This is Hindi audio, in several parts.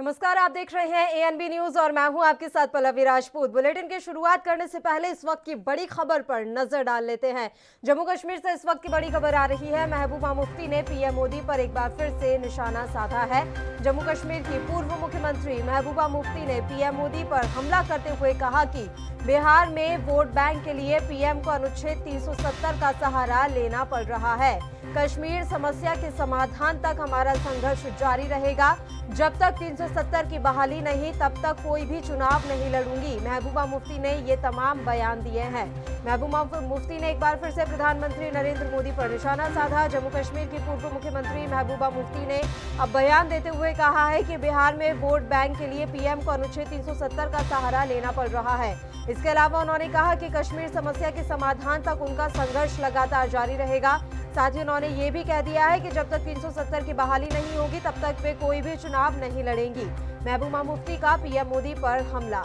नमस्कार, आप देख रहे हैं एएनबी न्यूज और मैं हूं आपके साथ पल्लवी राजपूत। बुलेटिन की शुरुआत करने से पहले इस वक्त की बड़ी खबर पर नजर डाल लेते हैं। जम्मू कश्मीर से इस वक्त की बड़ी खबर आ रही है। महबूबा मुफ्ती ने पीएम मोदी पर एक बार फिर से निशाना साधा है। जम्मू कश्मीर की पूर्व मुख्यमंत्री महबूबा मुफ्ती ने पीएम मोदी पर हमला करते हुए कहा कि बिहार में वोट बैंक के लिए पीएम को अनुच्छेद 370 का सहारा लेना पड़ रहा है। कश्मीर समस्या के समाधान तक हमारा संघर्ष जारी रहेगा। जब तक 370 की बहाली नहीं तब तक कोई भी चुनाव नहीं लड़ूंगी। महबूबा मुफ्ती ने ये तमाम बयान दिए हैं। महबूबा मुफ्ती ने एक बार फिर से प्रधानमंत्री नरेंद्र मोदी पर निशाना साधा। जम्मू कश्मीर की पूर्व मुख्यमंत्री महबूबा मुफ्ती ने अब बयान देते हुए कहा है कि बिहार में वोट बैंक के लिए पीएम को अनुच्छेद 370 का सहारा लेना पड़ रहा है। इसके अलावा उन्होंने कहा कि कश्मीर समस्या के समाधान तक उनका संघर्ष लगातार जारी रहेगा। साथ ही उन्होंने ये भी कह दिया है कि जब तक 370 की बहाली नहीं होगी तब तक वे कोई भी चुनाव नहीं लड़ेंगी। महबूबा मुफ्ती का पीएम मोदी पर हमला।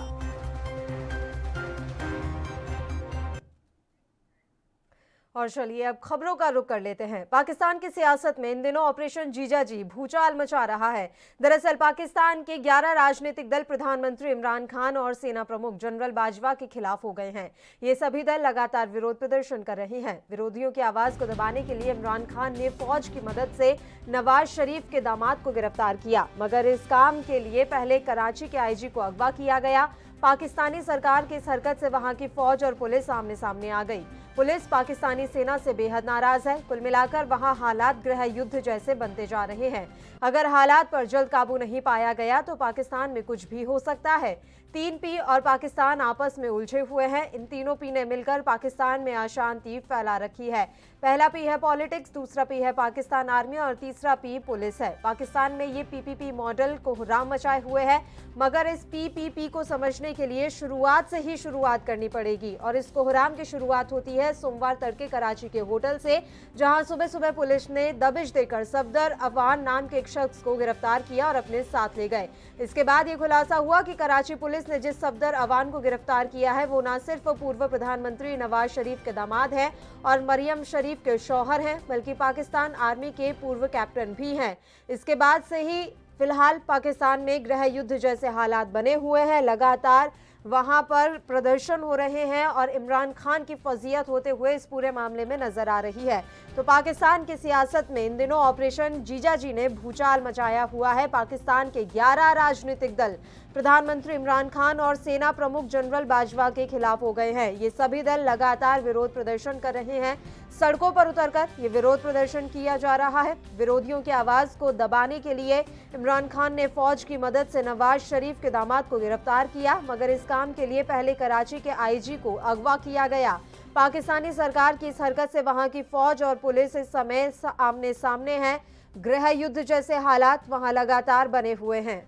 और चलिए अब खबरों का रुख कर लेते हैं। पाकिस्तान की सियासत में इन दिनों ऑपरेशन जीजाजी भूचाल मचा रहा है। दरअसल पाकिस्तान के 11 राजनीतिक दल प्रधानमंत्री इमरान खान और सेना प्रमुख जनरल बाजवा के खिलाफ हो गए हैं। ये सभी दल लगातार विरोध प्रदर्शन कर रहे हैं। विरोधियों की आवाज को दबाने के लिए इमरान खान ने फौज की मदद से नवाज शरीफ के दामाद को गिरफ्तार किया, मगर इस काम के लिए पहले कराची के आईजी को अगवा किया गया। पाकिस्तानी सरकार की इस हरकत से वहां की फौज और पुलिस आमने सामने आ गई। पुलिस पाकिस्तानी सेना से बेहद नाराज है। कुल मिलाकर वहां हालात गृह युद्ध जैसे बनते जा रहे हैं। अगर हालात पर जल्द काबू नहीं पाया गया तो पाकिस्तान में कुछ भी हो सकता है। 3P और पाकिस्तान आपस में उलझे हुए हैं। इन तीनों P ने मिलकर पाकिस्तान में अशांति फैला रखी है। पहला P है पॉलिटिक्स, दूसरा P है पाकिस्तान आर्मी और तीसरा P पुलिस है। पाकिस्तान में ये PPP मॉडल को हुर्राम मचाए हुए है, मगर इस PPP को समझने के लिए शुरुआत से ही शुरुआत करनी पड़ेगी और इस कोहराम की शुरुआत होती है सोमवार तड़के कराची के होटल से, जहां सुबह सुबह पुलिस ने दबिश देकर सफदर अवान नाम के एक शख्स को गिरफ्तार किया और अपने साथ ले गए। इसके बाद ये खुलासा हुआ कि कराची पुलिस ने जिस सफदर अवान को गिरफ्तार किया है वो न सिर्फ पूर्व प्रधानमंत्री नवाज शरीफ के दामाद हैं और मरियम शरीफ के शौहर हैं, बल्कि पाकिस्तान आर्मी के पूर्व कैप्टन भी हैं। इसके बाद से ही फिलहाल पाकिस्तान में गृह युद्ध जैसे हालात बने हुए हैं। लगातार वहां पर प्रदर्शन हो रहे हैं और इमरान खान की फजीहत होते हुए इस पूरे मामले में नजर आ रही है। तो पाकिस्तान की सियासत में इन दिनों ऑपरेशन जीजाजी ने भूचाल मचाया हुआ है। पाकिस्तान के 11 राजनीतिक दल प्रधानमंत्री इमरान खान और सेना प्रमुख जनरल बाजवा के खिलाफ हो गए हैं। ये सभी दल लगातार विरोध प्रदर्शन कर रहे हैं। सड़कों पर उतरकर ये विरोध प्रदर्शन किया जा रहा है। विरोधियों की आवाज को दबाने के लिए इमरान खान ने फौज की मदद से नवाज शरीफ के दामाद को गिरफ्तार किया, मगर इस काम के लिए पहले कराची के आईजी को अगवा किया गया। पाकिस्तानी सरकार की इस हरकत से वहां की फौज और पुलिस इस समय आमने सामने है। गृह युद्ध जैसे हालात वहां लगातार बने हुए हैं।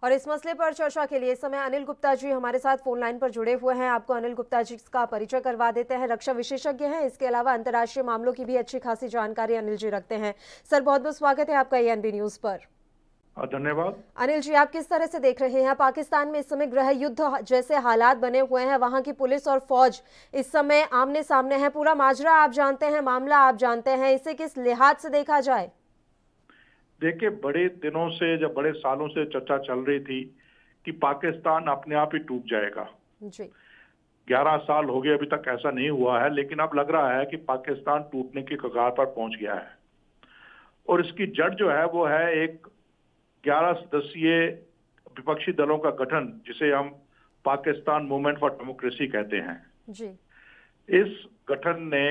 और इस मसले पर चर्चा के लिए इस समय अनिल गुप्ता जी हमारे साथ फोन लाइन पर जुड़े हुए हैं। आपको अनिल गुप्ता जी का परिचय करवा देते हैं। रक्षा विशेषज्ञ हैं, इसके अलावा अंतर्राष्ट्रीय मामलों की भी अच्छी खासी जानकारी अनिल जी रखते हैं। सर, बहुत बहुत स्वागत है आपका एएनबी न्यूज पर। धन्यवाद। अनिल जी, आप किस तरह से देख रहे हैं पाकिस्तान में इस समय गृह युद्ध जैसे हालात बने हुए हैं, वहां की पुलिस और फौज इस समय आमने सामने है, पूरा माजरा आप जानते हैं, मामला आप जानते हैं, इसे किस लिहाज से देखा जाए? देखिए, बड़े दिनों से, जब बड़े सालों से चर्चा चल रही थी कि पाकिस्तान अपने आप ही टूट जाएगा जी। 11 साल हो गए, अभी तक ऐसा नहीं हुआ है, लेकिन अब लग रहा है कि पाकिस्तान टूटने की कगार पर पहुंच गया है। और इसकी जड़ जो है वो है एक 11 सदस्यीय विपक्षी दलों का गठन, जिसे हम पाकिस्तान मूवमेंट फॉर डेमोक्रेसी कहते हैं जी। इस गठन ने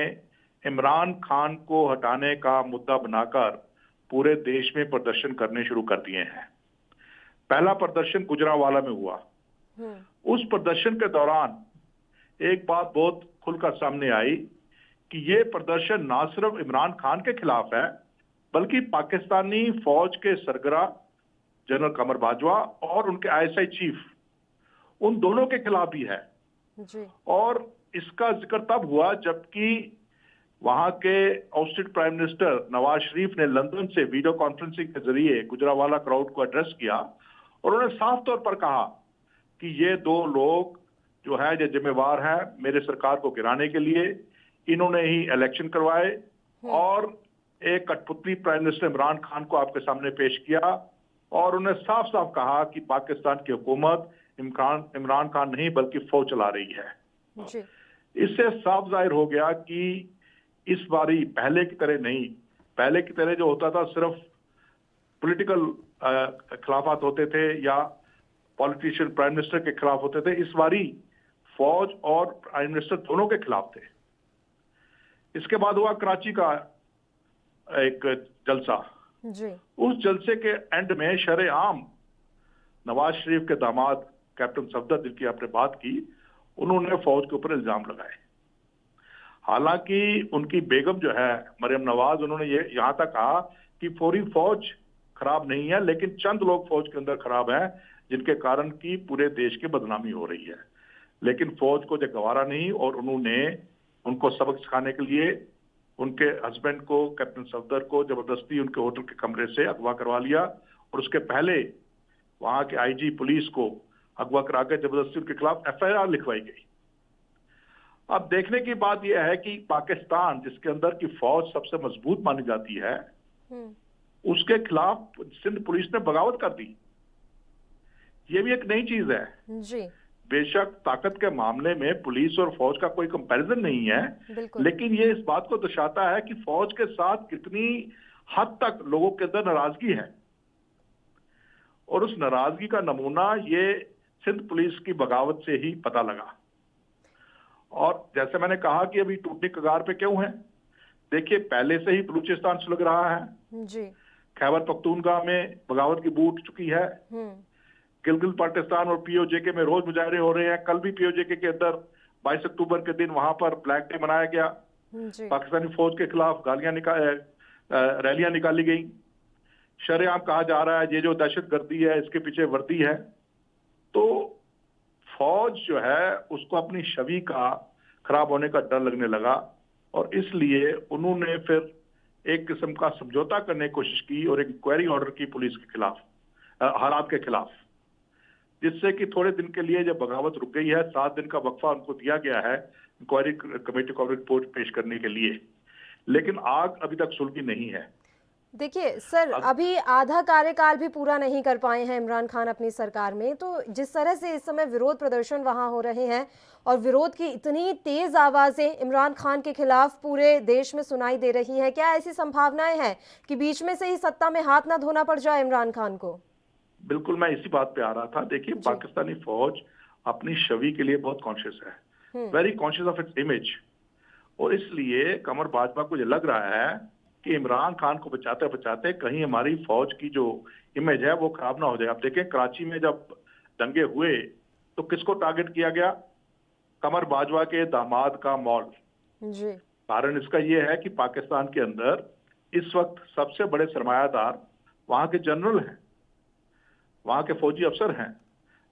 इमरान खान को हटाने का मुद्दा बनाकर पूरे देश में प्रदर्शन करने शुरू कर दिए हैं। पहला प्रदर्शन गुजरांवाला में हुआ। उस प्रदर्शन के दौरान एक बात बहुत खुलकर सामने आई कि ये प्रदर्शन ना सिर्फ इमरान खान के खिलाफ है, बल्कि पाकिस्तानी फौज के सरबराह जनरल कमर बाजवा और उनके ISI चीफ, उन दोनों के खिलाफ भी है जी। और इसका जिक्र तब हुआ जबकि वहां के ousted prime minister Nawaz Sharif ने लंदन से वीडियो कॉन्फ्रेंसिंग के जरिए गुजरांवाला क्राउड को एड्रेस किया और उन्होंने साफ तौर पर कहा कि ये दो लोग जो है जो जिम्मेवार है मेरे सरकार को गिराने के लिए, इन्होंने ही इलेक्शन करवाए और एक कठपुतली प्राइम मिनिस्टर इमरान खान को आपके सामने पेश किया और उन्हें साफ साफ कहा कि पाकिस्तान की हुकूमत इमरान खान नहीं बल्कि फौज चला रही है। जी। इससे साफ जाहिर हो गया कि इस बारी पहले की तरह नहीं, पहले की तरह जो होता था सिर्फ पॉलिटिकल खिलाफात होते थे या पॉलिटिशियन प्राइम मिनिस्टर के खिलाफ होते थे, इस बारी फौज और प्राइम मिनिस्टर दोनों के खिलाफ थे। इसके बाद हुआ कराची का एक जलसा। जी। उस जलसे के एंड में शरेआम नवाज शरीफ के दामाद कैप्टन सफदर, जिनकी आपने बात की, उन्होंने फौज के ऊपर इल्जाम लगाए। हालांकि उनकी बेगम जो है मरियम नवाज, उन्होंने ये यहां तक कहा कि पूरी फौज खराब नहीं है, लेकिन चंद लोग फौज के अंदर खराब हैं जिनके कारण की पूरे देश की बदनामी हो रही है। लेकिन फौज को जो गवारा नहीं और उन्होंने उनको सबक सिखाने के लिए उनके हस्बैंड को, कैप्टन सफदर को, जबरदस्ती उनके होटल के कमरे से अगवा करवा लिया और उसके पहले वहां के आईजी पुलिस को अगवा करा के जबरदस्ती उनके खिलाफ एफआईआर लिखवाई गई। अब देखने की बात यह है कि पाकिस्तान, जिसके अंदर की फौज सबसे मजबूत मानी जाती है, उसके खिलाफ सिंध पुलिस ने बगावत कर दी। ये भी एक नई चीज है। जी। बेशक ताकत के मामले में पुलिस और फौज का कोई कंपैरिजन नहीं है, लेकिन ये इस बात को दर्शाता है कि फौज के साथ कितनी हद तक लोगों के अंदर नाराजगी है और उस नाराजगी का नमूना ये सिंध पुलिस की बगावत से ही पता लगा। और जैसे मैंने कहा कि अभी टूटने कगार पे क्यों है, देखिए पहले से ही बलूचिस्तान सुलग रहा है जी। खैबर पख्तूनख्वा में बगावत की बू उठ चुकी है। गिलगित बाल्टिस्तान और पीओजेके में रोज मुजाहरे हो रहे हैं। कल भी पीओजेके के अंदर 22 अक्टूबर के दिन वहां पर ब्लैक डे मनाया गया। पाकिस्तानी फौज के खिलाफ रैलियां निकाली गई। शरेआम कहा जा रहा है ये जो दहशतगर्दी है इसके पीछे वर्दी है। तो फौज जो है उसको अपनी छवि का खराब होने का डर लगने लगा और इसलिए उन्होंने फिर एक किस्म का समझौता करने की कोशिश की और एक इंक्वायरी ऑर्डर की पुलिस के खिलाफ, हालात के खिलाफ, जिससे कि थोड़े दिन के लिए जब बगावत रुक गई है, 7 दिन का वक्फा उनको दिया गया है इंक्वायरी कमेटी को रिपोर्ट पेश करने के लिए, लेकिन आग अभी तक सुलगी नहीं है। देखिए सर, अभी आधा कार्यकाल भी पूरा नहीं कर पाए हैं इमरान खान अपनी सरकार में, तो जिस तरह से इस समय विरोध प्रदर्शन वहां हो रहे हैं और विरोध की इतनी तेज आवाजें इमरान खान के खिलाफ पूरे देश में सुनाई दे रही हैं, क्या ऐसी संभावनाएं हैं कि बीच में से ही सत्ता में हाथ ना धोना पड़ जाए इमरान खान को? बिल्कुल, मैं इसी बात पे आ रहा था। देखिए पाकिस्तानी फौज अपनी छवि के लिए बहुत कॉन्शियस है, very conscious of its image, और इसलिए कमर बाजवा को ये लग रहा है कि इमरान खान को बचाते बचाते कहीं हमारी फौज की जो इमेज है वो खराब ना हो जाए। आप देखें कराची में जब दंगे हुए तो किसको टारगेट किया गया? कमर बाजवा के दामाद का मॉल। कारण इसका ये है कि पाकिस्तान के अंदर इस वक्त सबसे बड़े सरमायादार वहां के जनरल हैं, वहां के फौजी अफसर हैं,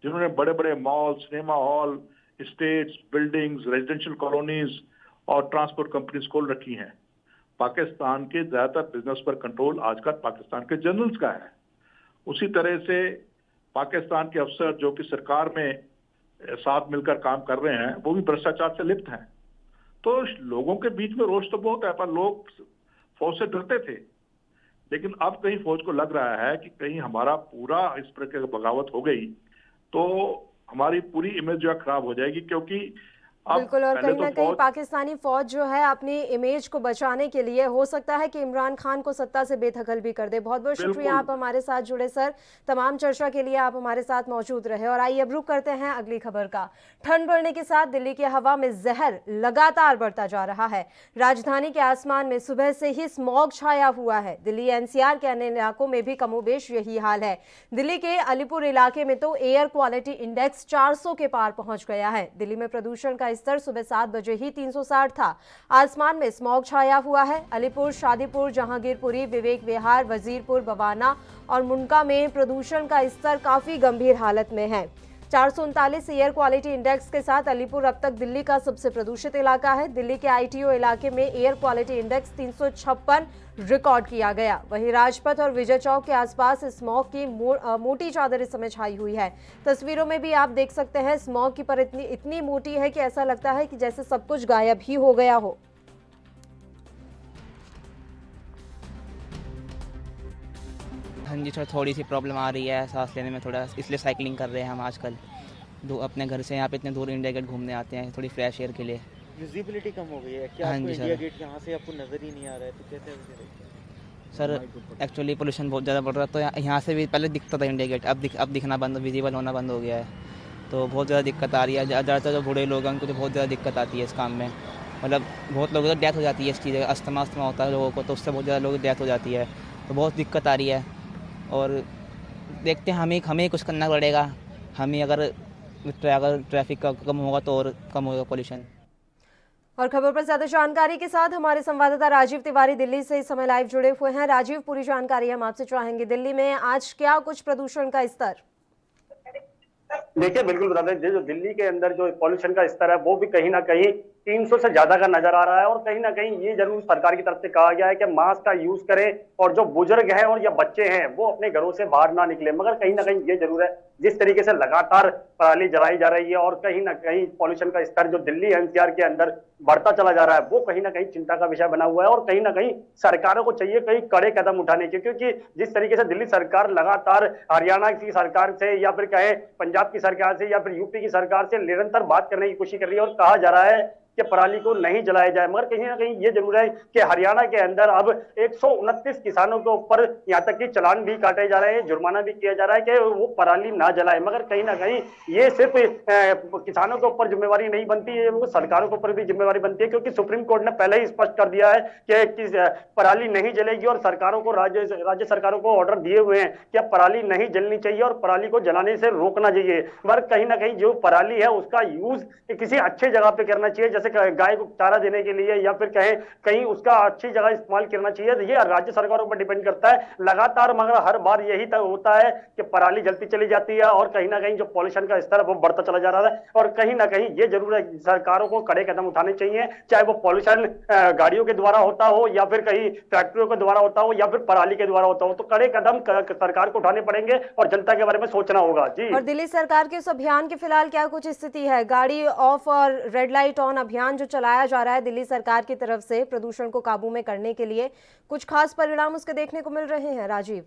जिन्होंने बड़े बड़े mall, cinema hall, states, buildings, residential colonies और ट्रांसपोर्ट कंपनीज खोल रखी हैं। पाकिस्तान के ज्यादातर बिजनेस पर कंट्रोल आजकल पाकिस्तान के जनरल्स का है। उसी तरह से पाकिस्तान के अफसर जो कि सरकार में साथ मिलकर काम कर रहे हैं वो भी भ्रष्टाचार से लिप्त हैं। तो लोगों के बीच में रोष तो बहुत है, पर लोग फौज से डरते थे, लेकिन अब कहीं फौज को लग रहा है कि कहीं हमारा पूरा इस प्रकार की बगावत हो गई तो हमारी पूरी इमेज जो है खराब हो जाएगी, क्योंकि बिल्कुल, और कहीं ना कहीं पाकिस्तानी फौज जो है अपनी इमेज को बचाने के लिए हो सकता है कि इमरान खान को सत्ता से बेदखल भी कर दे। बहुत बहुत शुक्रिया आप हमारे साथ जुड़े सर, तमाम चर्चा के लिए आप हमारे साथ मौजूद रहे। और आइए अब रुख करते हैं अगली खबर का। ठंड बढ़ने के साथ दिल्ली की हवा में जहर लगातार बढ़ता जा रहा है। राजधानी के आसमान में सुबह से ही स्मॉग छाया हुआ है। दिल्ली एनसीआर के अन्य इलाकों में भी कमोबेश यही हाल है। दिल्ली के अलीपुर इलाके में तो एयर क्वालिटी इंडेक्स 400 के पार पहुंच गया है। दिल्ली में प्रदूषण का स्तर सुबह 7 बजे ही 360 था। आसमान में स्मॉग छाया हुआ है। अलीपुर, शादीपुर, जहांगीरपुरी, विवेक विहार, वजीरपुर, बवाना और मुंडका में प्रदूषण का स्तर काफी गंभीर हालत में है। 439 एयर क्वालिटी इंडेक्स के साथ अलीपुर अब तक दिल्ली का सबसे प्रदूषित इलाका है। दिल्ली के आईटीओ इलाके में एयर क्वालिटी इंडेक्स 356 रिकॉर्ड किया गया। वहीं राजपथ और विजय चौक के आसपास स्मॉग की मोटी चादर इस समय छाई हुई है। तस्वीरों में भी आप देख सकते हैं स्मॉग की परत इतनी मोटी है कि ऐसा लगता है कि जैसे सब कुछ गायब ही हो गया हो। हाँ जी, थोड़ी सी प्रॉब्लम आ रही है सांस लेने में थोड़ा, इसलिए साइकिलिंग कर रहे हैं हम आजकल। अपने घर से यहाँ पे इतने दूर इंडिया गेट घूमने आते हैं थोड़ी फ्रेश एयर के लिए। विजिबिलिटी कम हो गई है क्या? हाँ आपको जी इंडिया सर। गेट यहाँ से आपको नजर ही नहीं आ रहा है, तो कैसे वैसे देखते हैं? सर एक्चुअली पोल्यूशन बहुत ज़्यादा बढ़ रहा है, तो यहाँ से भी पहले दिखता था इंडिया गेट, अब दिखना बंद, विजिबल होना बंद हो गया है, तो बहुत ज़्यादा दिक्कत आ रही है। ज़्यादातर जो बूढ़े लोग हैं उनको तो बहुत ज़्यादा दिक्कत आती है इस काम में। मतलब बहुत लोगों को डेथ हो जाती है इस चीज़ का, अस्थमा होता है लोगों को, तो उससे बहुत ज़्यादा लोगों की डेथ हो जाती है, तो बहुत दिक्कत आ रही है। और देखते हैं हमें ही कुछ करना पड़ेगा। अगर ट्रैफिक का कम होगा तो और कम होगा पोल्यूशन। और खबर पर ज्यादा जानकारी के साथ हमारे संवाददाता राजीव तिवारी दिल्ली से इस समय लाइव जुड़े हुए हैं। राजीव, पूरी जानकारी हम आपसे चाहेंगे। दिल्ली में आज क्या कुछ प्रदूषण का स्तर? देखिए, बिल्कुल बता दें, जो दिल्ली के अंदर जो पॉल्यूशन का स्तर है वो भी कहीं ना कहीं 300 से ज्यादा का नजर आ रहा है। और कहीं ना कहीं ये जरूर सरकार की तरफ से कहा गया है कि मास्क का यूज करें और जो बुजुर्ग हैं और या बच्चे हैं वो अपने घरों से बाहर ना निकले। मगर कहीं ना कहीं ये जरूर है, जिस तरीके से लगातार पराली जलाई जा रही है और कहीं ना कहीं पॉल्यूशन का स्तर जो दिल्ली एनसीआर के अंदर बढ़ता चला जा रहा है, वो कहीं ना कहीं चिंता का विषय बना हुआ है। और कहीं ना कहीं सरकारों को चाहिए कई कड़े कदम उठाने के, क्योंकि जिस तरीके से दिल्ली सरकार लगातार हरियाणा की सरकार से या फिर कहे पंजाब की सरकार से या फिर यूपी की सरकार से निरंतर बात करने की कोशिश कर रही है और कहा जा रहा है कि पराली को नहीं जलाया जाए। मगर कहीं ना कहीं ये जरूर है कि हरियाणा के अंदर अब 129 किसानों के ऊपर यहाँ तक कि चालान भी काटे जा रहे हैं, जुर्माना भी किया जा रहा है कि वो पराली ना जलाए। मगर कहीं ना कहीं ये सिर्फ किसानों के ऊपर जिम्मेवारी नहीं बनती है, वो सरकारों के ऊपर भी जिम्मेवारी बनती है, क्योंकि सुप्रीम कोर्ट ने पहले ही स्पष्ट कर दिया है कि पराली नहीं जलेगी और सरकारों को राज्य सरकारों को ऑर्डर दिए हुए हैं कि पराली नहीं जलनी चाहिए और पराली को जलाने से रोकना चाहिए। मगर कहीं ना कहीं जो पराली है उसका यूज किसी अच्छे जगह पे करना चाहिए, जैसे गाय को चारा देने के लिए या फिर कहीं उसका अच्छी जगह इस्तेमाल करना चाहिए। ये राज्य सरकारों पर डिपेंड करता है लगातार। मगर हर बार यही होता है कि पराली जलती चली जाती है और कहीं ना कहीं जो पॉल्यूशन का स्तर है वो बढ़ता चला जा रहा है। और कहीं ना कहीं ये जरूर है सरकारों को कड़े कदम उठाने चाहिए, चाहे वो पॉल्यूशन गाड़ियों के द्वारा होता हो या फिर कहीं फैक्ट्रियों के द्वारा होता हो या फिर पराली के द्वारा होता हो, तो कड़े कदम सरकार को उठाने पड़ेंगे और जनता के बारे में सोचना होगा। जी। और दिल्ली सरकार के इस अभियान की फिलहाल क्या कुछ स्थिति है? गाड़ी ऑफ और रेड लाइट ऑन अभियान जो चलाया जा रहा है दिल्ली सरकार की तरफ से प्रदूषण को काबू में करने के लिए, कुछ खास परिणाम उसके देखने को मिल रहे हैं? राजीव,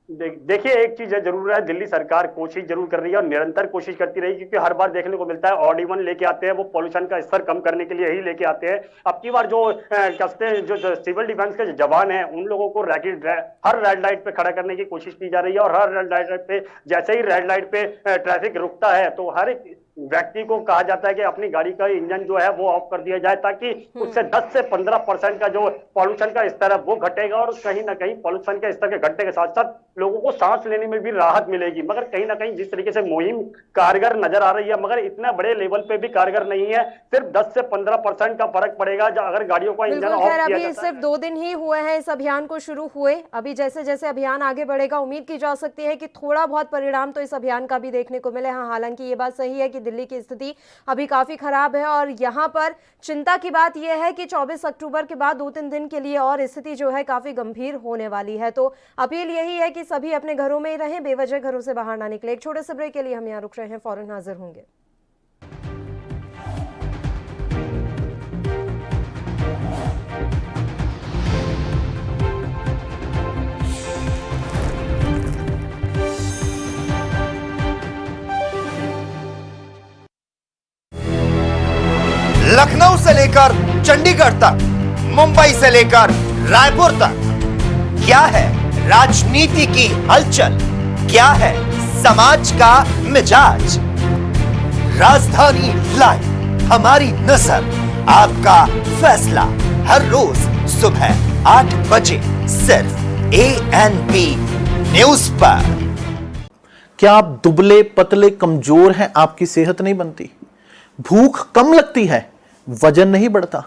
देखिए, एक चीज है जरूर है, दिल्ली सरकार कोशिश जरूर कर रही है और निरंतर कोशिश करती रही, क्योंकि हर बार देखने को मिलता है ऑडी-1 लेके आते हैं, वो पॉल्यूशन का स्तर कम करने के लिए ही लेके आते हैं। अब की बार जो कस्ते जो सिविल डिफेंस के जवान हैं उन लोगों को हर रेड लाइट पे खड़ा करने की कोशिश की जा रही है और हर रेड लाइट पे जैसे ही रेड लाइट पे ट्रैफिक रुकता है तो हर एक व्यक्ति को कहा जाता है कि अपनी गाड़ी का इंजन जो है वो ऑफ कर दिया जाए, ताकि उससे 10 से 15% का जो पॉल्यूशन का स्तर है वो घटेगा और कहीं ना कहीं पॉल्यूशन के स्तर के घटने के साथ साथ लोगों को सांस लेने में भी राहत मिलेगी। मगर कहीं ना कहीं जिस तरीके से मुहिम कारगर नजर आ रही है, मगर इतना बड़े लेवल पे भी कारगर नहीं है, सिर्फ 10 से 15% का फर्क पड़ेगा अगर गाड़ियों का इंजन ऑफ किया जाता है। अभी सिर्फ 2 दिन ही हुए हैं इस अभियान को शुरू हुए। अभी जैसे जैसे अभियान आगे बढ़ेगा उम्मीद की जा सकती है कि थोड़ा बहुत परिणाम तो इस अभियान का भी देखने को मिले। हाँ, हालांकि ये बात सही है कि दिल्ली की स्थिति अभी काफी खराब है और यहाँ पर चिंता की बात यह है कि 24 अक्टूबर के बाद 2-3 दिन के लिए और स्थिति जो है काफी गंभीर होने वाली है। तो अपील यही है कि सभी अपने घरों में ही रहें, बेवजह घरों से बाहर ना निकले। एक छोटे से ब्रेक के लिए हम यहाँ रुक रहे हैं, फौरन हाजिर होंगे। लखनऊ से लेकर चंडीगढ़ तक, मुंबई से लेकर रायपुर तक, क्या है राजनीति की हलचल, क्या है समाज का मिजाज। राजधानी लाइव, हमारी नजर, आपका फैसला, हर रोज सुबह 8 बजे सिर्फ ANP न्यूज पर। क्या आप दुबले पतले कमजोर हैं, आपकी सेहत नहीं बनती, भूख कम लगती है, वजन नहीं बढ़ता?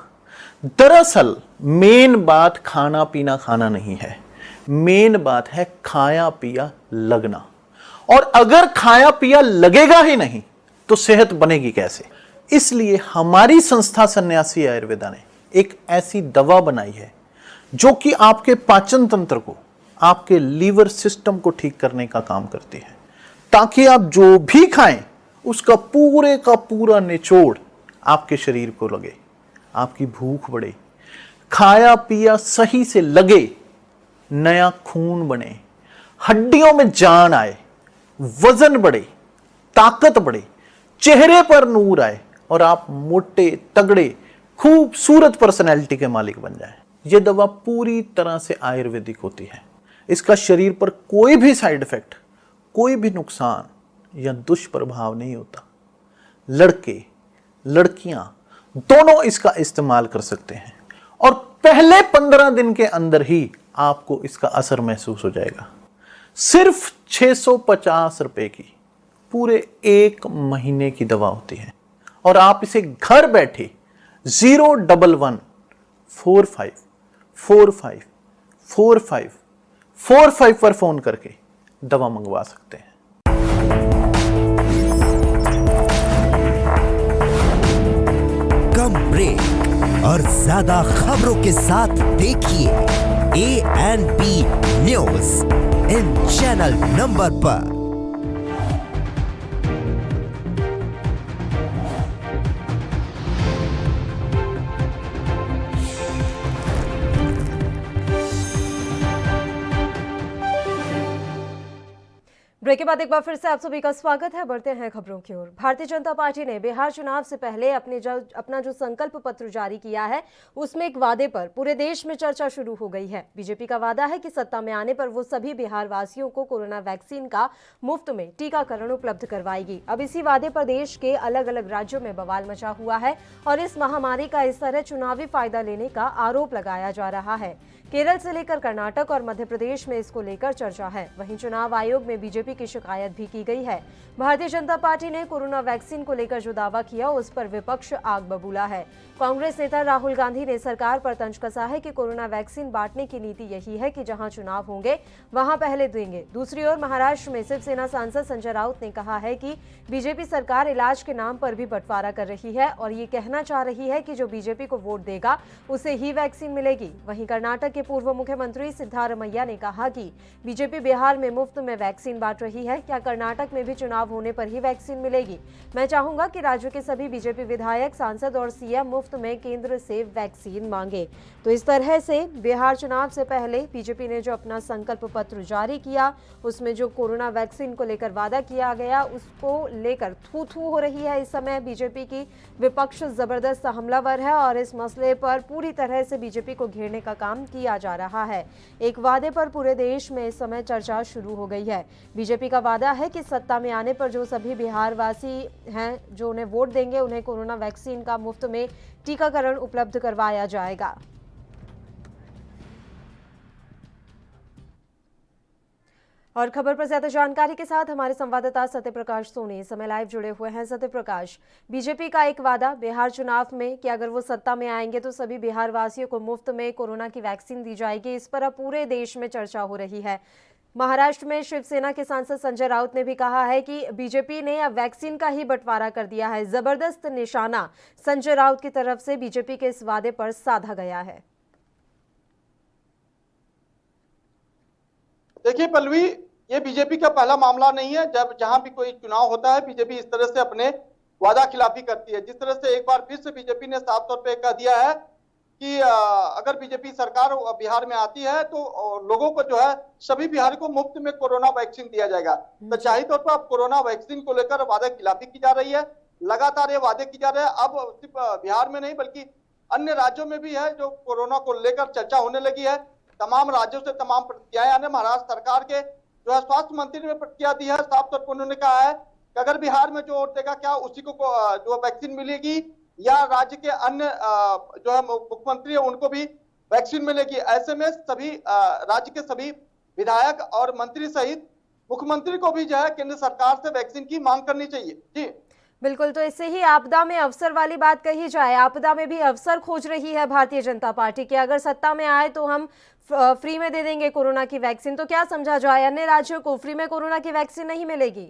दरअसल मेन बात खाना पीना खाना नहीं है, मेन बात है खाया पिया लगना। और अगर खाया पिया लगेगा ही नहीं तो सेहत बनेगी कैसे? इसलिए हमारी संस्था सन्यासी आयुर्वेदा ने एक ऐसी दवा बनाई है जो कि आपके पाचन तंत्र को, आपके लीवर सिस्टम को ठीक करने का काम करती है, ताकि आप जो भी खाएं उसका पूरे का पूरा निचोड़ आपके शरीर को लगे, आपकी भूख बढ़े, खाया पिया सही से लगे, नया खून बने, हड्डियों में जान आए, वजन बढ़े, ताकत बढ़े, चेहरे पर नूर आए और आप मोटे तगड़े खूबसूरत पर्सनैलिटी के मालिक बन जाएं। यह दवा पूरी तरह से आयुर्वेदिक होती है। इसका शरीर पर कोई भी साइड इफेक्ट, कोई भी नुकसान या दुष्प्रभाव नहीं होता। लड़के लड़कियां दोनों इसका इस्तेमाल कर सकते हैं और पहले 15 दिन के अंदर ही आपको इसका असर महसूस हो जाएगा। सिर्फ 650 रुपए की पूरे 1 महीने की दवा होती है और आप इसे घर बैठे 01145454545 पर फोन करके दवा मंगवा सकते हैं। कम ब्रेक और ज्यादा खबरों के साथ देखिए ANP news in channel number पर। ब्रेक के बाद एक बार फिर से आप सभी का स्वागत है। बढ़ते हैं खबरों की ओर। भारतीय जनता पार्टी ने बिहार चुनाव से पहले अपना जो संकल्प पत्र जारी किया है उसमें एक वादे पर पूरे देश में चर्चा शुरू हो गई है। बीजेपी का वादा है कि सत्ता में आने पर वो सभी बिहार वासियों को कोरोना वैक्सीन का मुफ्त में टीकाकरण उपलब्ध करवाएगी। अब इसी वादे पर देश के अलग अलग राज्यों में बवाल मचा हुआ है और इस महामारी का इस तरह चुनावी फायदा लेने का आरोप लगाया जा रहा है। केरल से लेकर कर्नाटक और मध्य प्रदेश में इसको लेकर चर्चा है। वहीं चुनाव आयोग में बीजेपी की शिकायत भी की गई है। भारतीय जनता पार्टी ने कोरोना वैक्सीन को लेकर जो दावा किया उस पर विपक्ष आग बबूला है। कांग्रेस नेता राहुल गांधी ने सरकार पर तंज कसा है कि कोरोना वैक्सीन बांटने की नीति यही है कि जहां चुनाव होंगे वहां पहले देंगे। दूसरी ओर महाराष्ट्र में शिवसेना सांसद संजय राउत ने कहा है कि बीजेपी सरकार इलाज के नाम पर भी बंटवारा कर रही है और ये कहना चाह रही है कि जो बीजेपी को वोट देगा उसे ही वैक्सीन मिलेगी। वहीं कर्नाटक के पूर्व मुख्यमंत्री सिद्धारमैया ने कहा कि बीजेपी बिहार में मुफ्त में वैक्सीन बांट रही है, क्या कर्नाटक में भी चुनाव होने पर ही वैक्सीन मिलेगी? मैं चाहूंगा कि राज्य के सभी बीजेपी विधायक, सांसद और सीएम मुफ्त में केंद्र से वैक्सीन मांगे। तो इस तरह से बिहार चुनाव से पहले बीजेपी ने जो अपना संकल्प पत्र जारी किया उसमें जो कोरोना वैक्सीन को लेकर वादा किया गया उसको लेकर थू थू हो रही है। इस समय बीजेपी की विपक्ष जबरदस्त हमलावर है और इस मसले पर पूरी तरह से बीजेपी को घेरने का काम किया जा रहा है। एक वादे पर पूरे देश में इस समय चर्चा शुरू हो गई है। बीजेपी का वादा है कि सत्ता में आने पर जो सभी बिहार वासी हैं जो उन्हें वोट देंगे उन्हें कोरोना वैक्सीन का मुफ्त में टीकाकरण उपलब्ध करवाया जाएगा। और खबर पर ज्यादा जानकारी के साथ हमारे संवाददाता सत्यप्रकाश सोनी इस समय लाइव जुड़े हुए हैं। सत्यप्रकाश, बीजेपी का एक वादा बिहार चुनाव में कि अगर वो सत्ता में आएंगे तो सभी बिहार वासियों को मुफ्त में कोरोना की वैक्सीन दी जाएगी, इस पर अब पूरे देश में चर्चा हो रही है। महाराष्ट्र में शिवसेना के सांसद संजय राउत ने भी कहा है कि बीजेपी ने अब वैक्सीन का ही बंटवारा कर दिया है। जबरदस्त निशाना संजय राउत की तरफ से बीजेपी के इस वादे पर साधा गया है। देखिए पल्लवी, ये बीजेपी का पहला मामला नहीं है। जहां भी कोई चुनाव होता है बीजेपी इस तरह से अपने वादा खिलाफी करती है। जिस तरह से एक बार फिर से बीजेपी ने साफ तौर पे कह दिया है कि अगर बीजेपी सरकार बिहार में आती है तो लोगों को जो है सभी बिहार को मुफ्त में कोरोना वैक्सीन दिया जाएगा। तो जाहिर तौर पर अब कोरोना वैक्सीन को लेकर वादा खिलाफी की जा रही है। लगातार ये वादे की जा रहे हैं। अब सिर्फ बिहार में नहीं बल्कि अन्य राज्यों में भी है जो कोरोना को लेकर चर्चा होने लगी है। तमाम राज्यों से तमाम प्रतिक्रियाएं आने, महाराष्ट्र सरकार के जो है स्वास्थ्य मंत्री ने प्रतिक्रिया दी है। साफ तौर पर उन्होंने कहा है कि अगर बिहार में जो वोट देगा क्या उसी को जो वैक्सीन मिलेगी या राज्य के अन्य जो है मुख्यमंत्री है उनको भी वैक्सीन मिलेगी। ऐसे में सभी राज्य के सभी विधायक और मंत्री सहित मुख्यमंत्री को भी जो है केंद्र सरकार से वैक्सीन की मांग करनी चाहिए। जी बिल्कुल, तो इससे ही आपदा में अवसर वाली बात कही जाए, आपदा में भी अवसर खोज रही है भारतीय जनता पार्टी कि अगर सत्ता में आए तो हम फ्री में दे देंगे कोरोना की वैक्सीन। तो क्या समझा जाए, अन्य राज्यों को फ्री में कोरोना की वैक्सीन नहीं मिलेगी?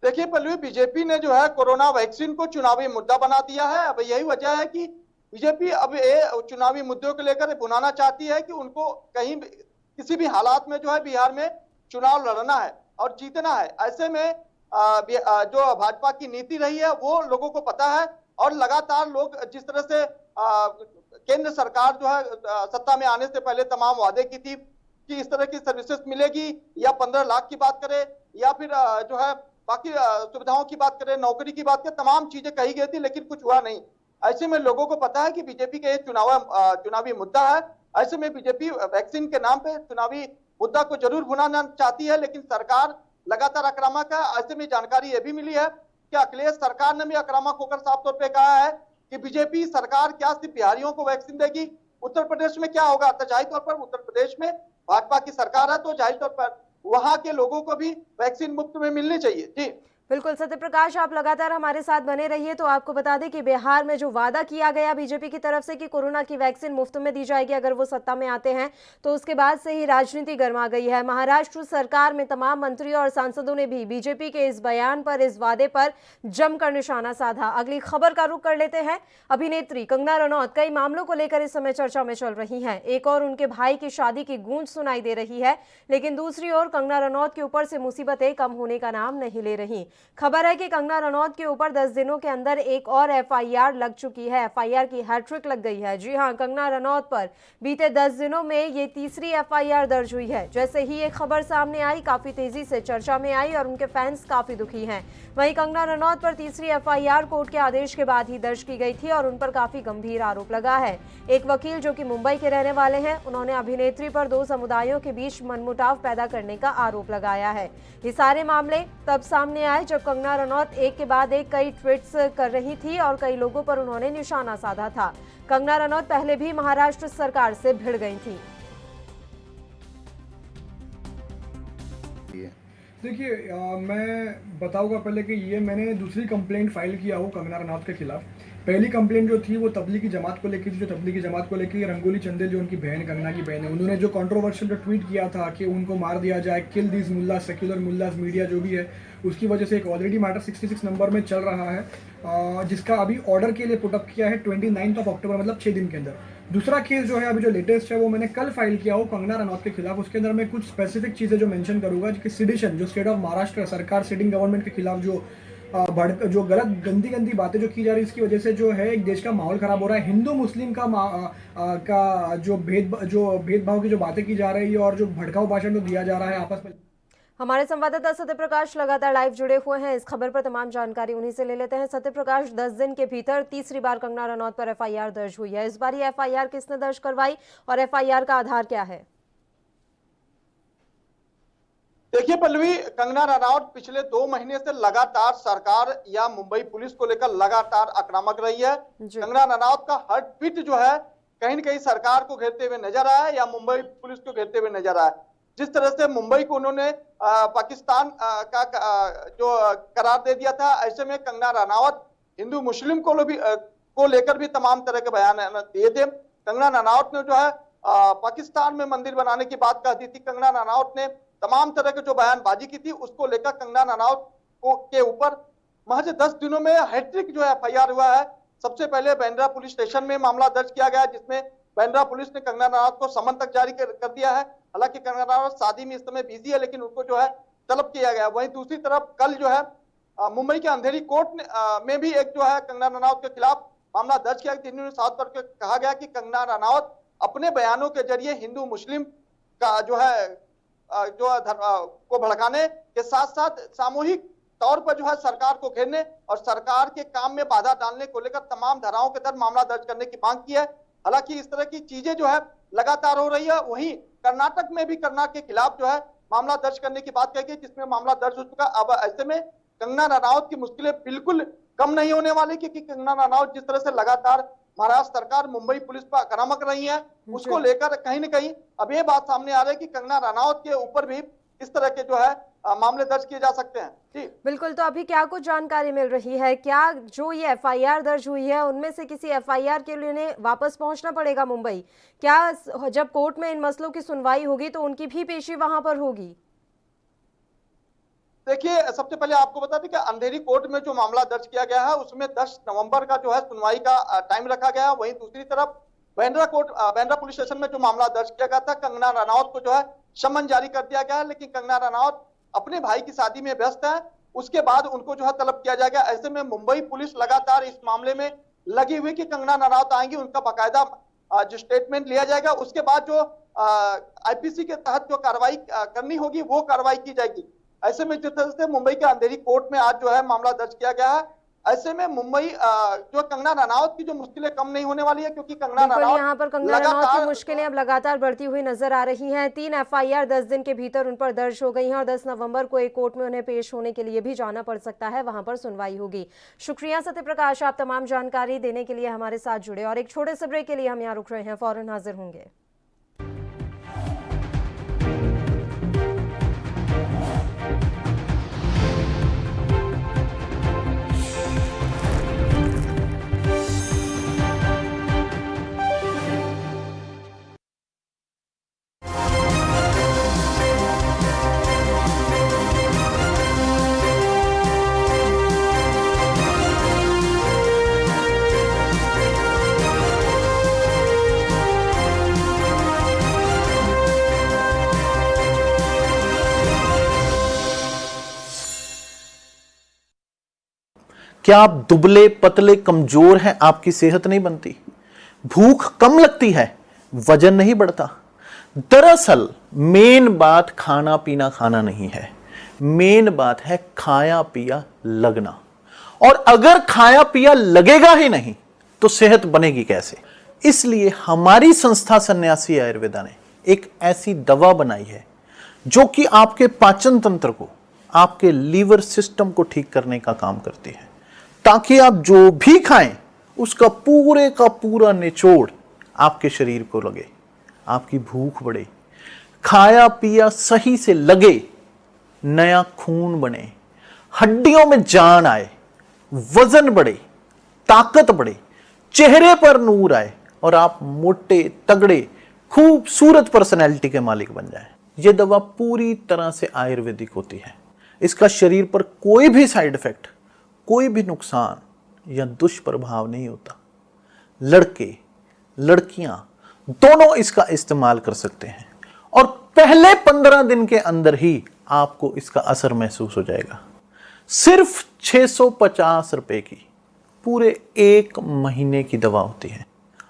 देखिए पल्लवी, बीजेपी ने जो है कोरोना वैक्सीन को चुनावी मुद्दा बना दिया है। अब यही वजह है कि बीजेपी अब ये चुनावी मुद्दों को लेकर बुलाना चाहती है कि उनको कहीं किसी भी हालात में जो है बिहार में चुनाव लड़ना है और जीतना है। ऐसे में जो भाजपा की नीति रही है वो लोगों को पता है और लगातार लोग जिस तरह से केंद्र सरकार जो है सत्ता में आने से पहले तमाम वादे की थी कि इस तरह की सर्विसेज मिलेगी, या 15 लाख की बात करें या फिर जो है बाकी सुविधाओं की बात करें, नौकरी की बात करें, तमाम चीजें कही गई थी लेकिन कुछ हुआ नहीं। ऐसे में लोगों को पता है कि बीजेपी का ये चुनावी मुद्दा है। ऐसे में बीजेपी वैक्सीन के नाम पे चुनावी मुद्दा को जरूर भुनाना चाहती है, लेकिन सरकार लगातार आक्रामक है। ऐसे में जानकारी ये भी मिली है कि अखिलेश सरकार ने भी आक्रामक होकर साफ तौर पे कहा है कि बीजेपी सरकार क्या सिर्फ बिहारियों को वैक्सीन देगी, उत्तर प्रदेश में क्या होगा? तो जाहिर तौर पर उत्तर प्रदेश में भाजपा की सरकार है तो जाहिर तौर पर वहां के लोगों को भी वैक्सीन मुफ्त में मिलनी चाहिए। जी बिल्कुल सत्य प्रकाश, आप लगातार हमारे साथ बने रहिए। तो आपको बता दें कि बिहार में जो वादा किया गया बीजेपी की तरफ से कि कोरोना की वैक्सीन मुफ्त में दी जाएगी अगर वो सत्ता में आते हैं, तो उसके बाद से ही राजनीति गर्मा गई है। महाराष्ट्र सरकार में तमाम मंत्रियों और सांसदों ने भी बीजेपी के इस बयान पर, इस वादे पर जमकर निशाना साधा। अगली खबर का रुख कर लेते हैं। अभिनेत्री कंगना रनौत कई मामलों को लेकर इस समय चर्चा में चल रही हैं। एक और उनके भाई की शादी की गूंज सुनाई दे रही है, लेकिन दूसरी ओर कंगना रनौत के ऊपर से मुसीबतें कम होने का नाम नहीं ले रही। खबर है कि कंगना रनौत के ऊपर 10 दिनों के अंदर एक और एफआईआर लग चुकी है। एफआईआर की हैट्रिक लग गई है। जी हां, कंगना रनौत पर बीते 10 दिनों में ये तीसरी एफआईआर दर्ज हुई है। जैसे ही ये खबर सामने आई, काफी तेजी से चर्चा में आई और उनके फैंस काफी दुखी हैं। वहीं कंगना रनौत पर तीसरी एफआईआर कोर्ट के आदेश के बाद ही दर्ज की गई थी और उन पर काफी गंभीर आरोप लगा है। एक वकील जो कि मुंबई के रहने वाले हैं, उन्होंने अभिनेत्री पर 2 समुदायों के बीच मनमुटाव पैदा करने का आरोप लगाया है। ये सारे मामले तब सामने आए जब कंगना रनौत एक के बाद एक कई ट्वीट्स कर रही थी और कई लोगों पर उन्होंने निशाना साधा था। कंगना रनौत पहले भी महाराष्ट्र सरकार से भिड़ गई थी। देखिए, मैं बताऊंगा पहले कि ये मैंने दूसरी कंप्लेंट फाइल किया हूँ कंगना रनौत के खिलाफ। पहली कंप्लेंट जो थी वो तबलीगी जमात को लेकर थी, जो तबलीगी जमात को लेकर रंगोली चंदेल जो उनकी बहन, कंगना की बहन है, उन्होंने जो कंट्रोवर्शियल जो ट्वीट किया था कि उनको मार दिया जाए, किल दिस मुल्ला, सेक्युलर मुल्लाज, मीडिया जो भी है, उसकी वजह से एक ऑलरेडी मैटर 66 नंबर में चल रहा है, जिसका अभी ऑर्डर के लिए पुटअप किया है 29 अक्टूबर, मतलब 6 दिन के अंदर। दूसरा केस जो है अभी जो लेटेस्ट है वो मैंने कल फाइल किया हो कंगना रनौत के खिलाफ। उसके अंदर मैं कुछ स्पेसिफिक चीज़ें जो मेंशन करूंगा कि सिडिशन, जो स्टेट ऑफ महाराष्ट्र सरकार सिटिंग गवर्नमेंट के खिलाफ जो गलत गंदी बातें जो की जा रही है, इसकी वजह से जो है एक देश का माहौल खराब हो रहा है। हिंदू मुस्लिम का जो भेदभाव की जो बातें की जा रही है और जो भड़काऊ भाषण जो दिया जा रहा है आपस में। हमारे संवाददाता सत्य प्रकाश लगातार लाइव जुड़े हुए हैं। इस खबर पर तमाम जानकारी उन्हीं से ले लेते हैं। सत्य प्रकाश, 10 दिन के भीतर तीसरी बार कंगना रनौत पर एफआईआर दर्ज हुई है। इस बार ये एफआईआर किसने दर्ज करवाई और एफआईआर का आधार क्या है? देखिए पल्लवी, कंगना रनौत पिछले 2 महीने से लगातार सरकार या मुंबई पुलिस को लेकर लगातार आक्रामक रही है। कंगना रनौत का हर ट्वीट जो है कहीं न कहीं सरकार को घेरते हुए नजर आया या मुंबई पुलिस को घेरते हुए नजर आया। जिस तरह से मुंबई को उन्होंने पाकिस्तान का जो करार दे दिया था, ऐसे में कंगना रनौत हिंदू मुस्लिम को लेकर भी तमाम तरह के बयान दिए थे। कंगना रनौत ने जो है पाकिस्तान में मंदिर बनाने की बात कह दी थी। कंगना रनौत ने तमाम तरह के जो बयानबाजी की थी उसको लेकर कंगना रनौत के ऊपर महज 10 दिनों में हैट्रिक जो है एफआईआर हुआ है। सबसे पहले बांद्रा पुलिस स्टेशन में मामला दर्ज किया गया, जिसमें बांद्रा पुलिस ने कंगना रनौत को समन तक जारी कर दिया है। हालांकि कंगना रनौत शादी में इस समय बिजी है, लेकिन उनको जो है तलब किया गया। वहीं दूसरी तरफ कल जो है मुंबई के अंधेरी कोर्ट में भी एक जो है कंगना रनौत के खिलाफ मामला दर्ज किया। जिन्होंने साफ तौर पर कहा गया कि कंगना रनौत अपने बयानों के जरिए हिंदू मुस्लिम का जो है को भड़काने के साथ साथ सामूहिक तौर पर जो है सरकार को घेरने और सरकार के काम में बाधा डालने को लेकर तमाम धाराओं के तहत मामला दर्ज करने की मांग की है। हालांकि इस तरह की चीजें जो है लगातार हो रही है। वहीं कर्नाटक में भी कंगना के खिलाफ जो है मामला दर्ज करने की बात कही गई, जिसमें मामला दर्ज हो चुका। अब ऐसे में कंगना रनौत की मुश्किलें बिल्कुल कम नहीं होने वाली, क्योंकि कंगना रनौत जिस तरह से लगातार महाराष्ट्र सरकार, मुंबई पुलिस पर आक्रामक रही है, उसको लेकर कहीं न कहीं अब ये बात सामने आ रही है कि कंगना रनौत के ऊपर भी इस तरह के जो है मामले दर्ज किए जा सकते हैं। जी बिल्कुल, तो अभी क्या कुछ जानकारी मिल रही है? क्या जो ये एफआईआर दर्ज हुई है उनमें से किसी एफआईआर के लिए उन्हें वापस पहुंचना पड़ेगा मुंबई? क्या जब कोर्ट में इन मसलों की सुनवाई होगी तो उनकी भी पेशी वहां पर होगी? देखिए, सबसे पहले आपको बता दें कि अंधेरी कोर्ट में जो मामला दर्ज किया गया है उसमें 10 नवंबर का जो है सुनवाई का टाइम रखा गया है। वहीं दूसरी तरफ बांद्रा पुलिस स्टेशन में जो मामला दर्ज किया गया था, कंगना रनौत को जो है समन जारी कर दिया गया है, लेकिन कंगना रनौत अपने भाई की शादी में व्यस्त है। उसके बाद उनको जो है तलब किया जाएगा। ऐसे में मुंबई पुलिस लगातार इस मामले में लगी हुई कि कंगना रनौत आएंगी, उनका बाकायदा जो स्टेटमेंट लिया जाएगा, उसके बाद जो आईपीसी के तहत जो कार्रवाई करनी होगी वो कार्रवाई की जाएगी। ऐसे में जिस तरह से मुंबई के अंधेरी कोर्ट में आज जो है मामला दर्ज किया गया है, ऐसे में मुंबई जो कंगना रनौत की जो मुश्किलें कम नहीं होने वाली है, क्योंकि कंगना रनौत यहाँ पर कंगना रनौत की मुश्किलें अब लगातार बढ़ती हुई नजर आ रही हैं। 3 एफआईआर 10 दिन के भीतर उन पर दर्ज हो गई हैं और 10 नवंबर को एक कोर्ट में उन्हें पेश होने के लिए भी जाना पड़ सकता है, वहां पर सुनवाई होगी। शुक्रिया सत्य प्रकाश, आप तमाम जानकारी देने के लिए हमारे साथ जुड़े। और एक छोटे से ब्रेक के लिए हम यहाँ रुक रहे हैं, फौरन हाजिर होंगे। क्या आप दुबले पतले कमजोर हैं? आपकी सेहत नहीं बनती, भूख कम लगती है, वजन नहीं बढ़ता? दरअसल मेन बात खाना पीना खाना नहीं है, मेन बात है खाया पिया लगना। और अगर खाया पिया लगेगा ही नहीं तो सेहत बनेगी कैसे? इसलिए हमारी संस्था सन्यासी आयुर्वेदा ने एक ऐसी दवा बनाई है जो कि आपके पाचन तंत्र को, आपके लीवर सिस्टम को ठीक करने का काम करती है, ताकि आप जो भी खाएं उसका पूरे का पूरा निचोड़ आपके शरीर को लगे, आपकी भूख बढ़े, खाया पिया सही से लगे, नया खून बने, हड्डियों में जान आए, वजन बढ़े, ताकत बढ़े, चेहरे पर नूर आए और आप मोटे तगड़े खूबसूरत पर्सनैलिटी के मालिक बन जाएं। यह दवा पूरी तरह से आयुर्वेदिक होती है। इसका शरीर पर कोई भी साइड इफेक्ट, कोई भी नुकसान या दुष्प्रभाव नहीं होता। लड़के लड़कियां दोनों इसका इस्तेमाल कर सकते हैं और पहले 15 दिन के अंदर ही आपको इसका असर महसूस हो जाएगा। सिर्फ 650 रुपए की पूरे 1 महीने की दवा होती है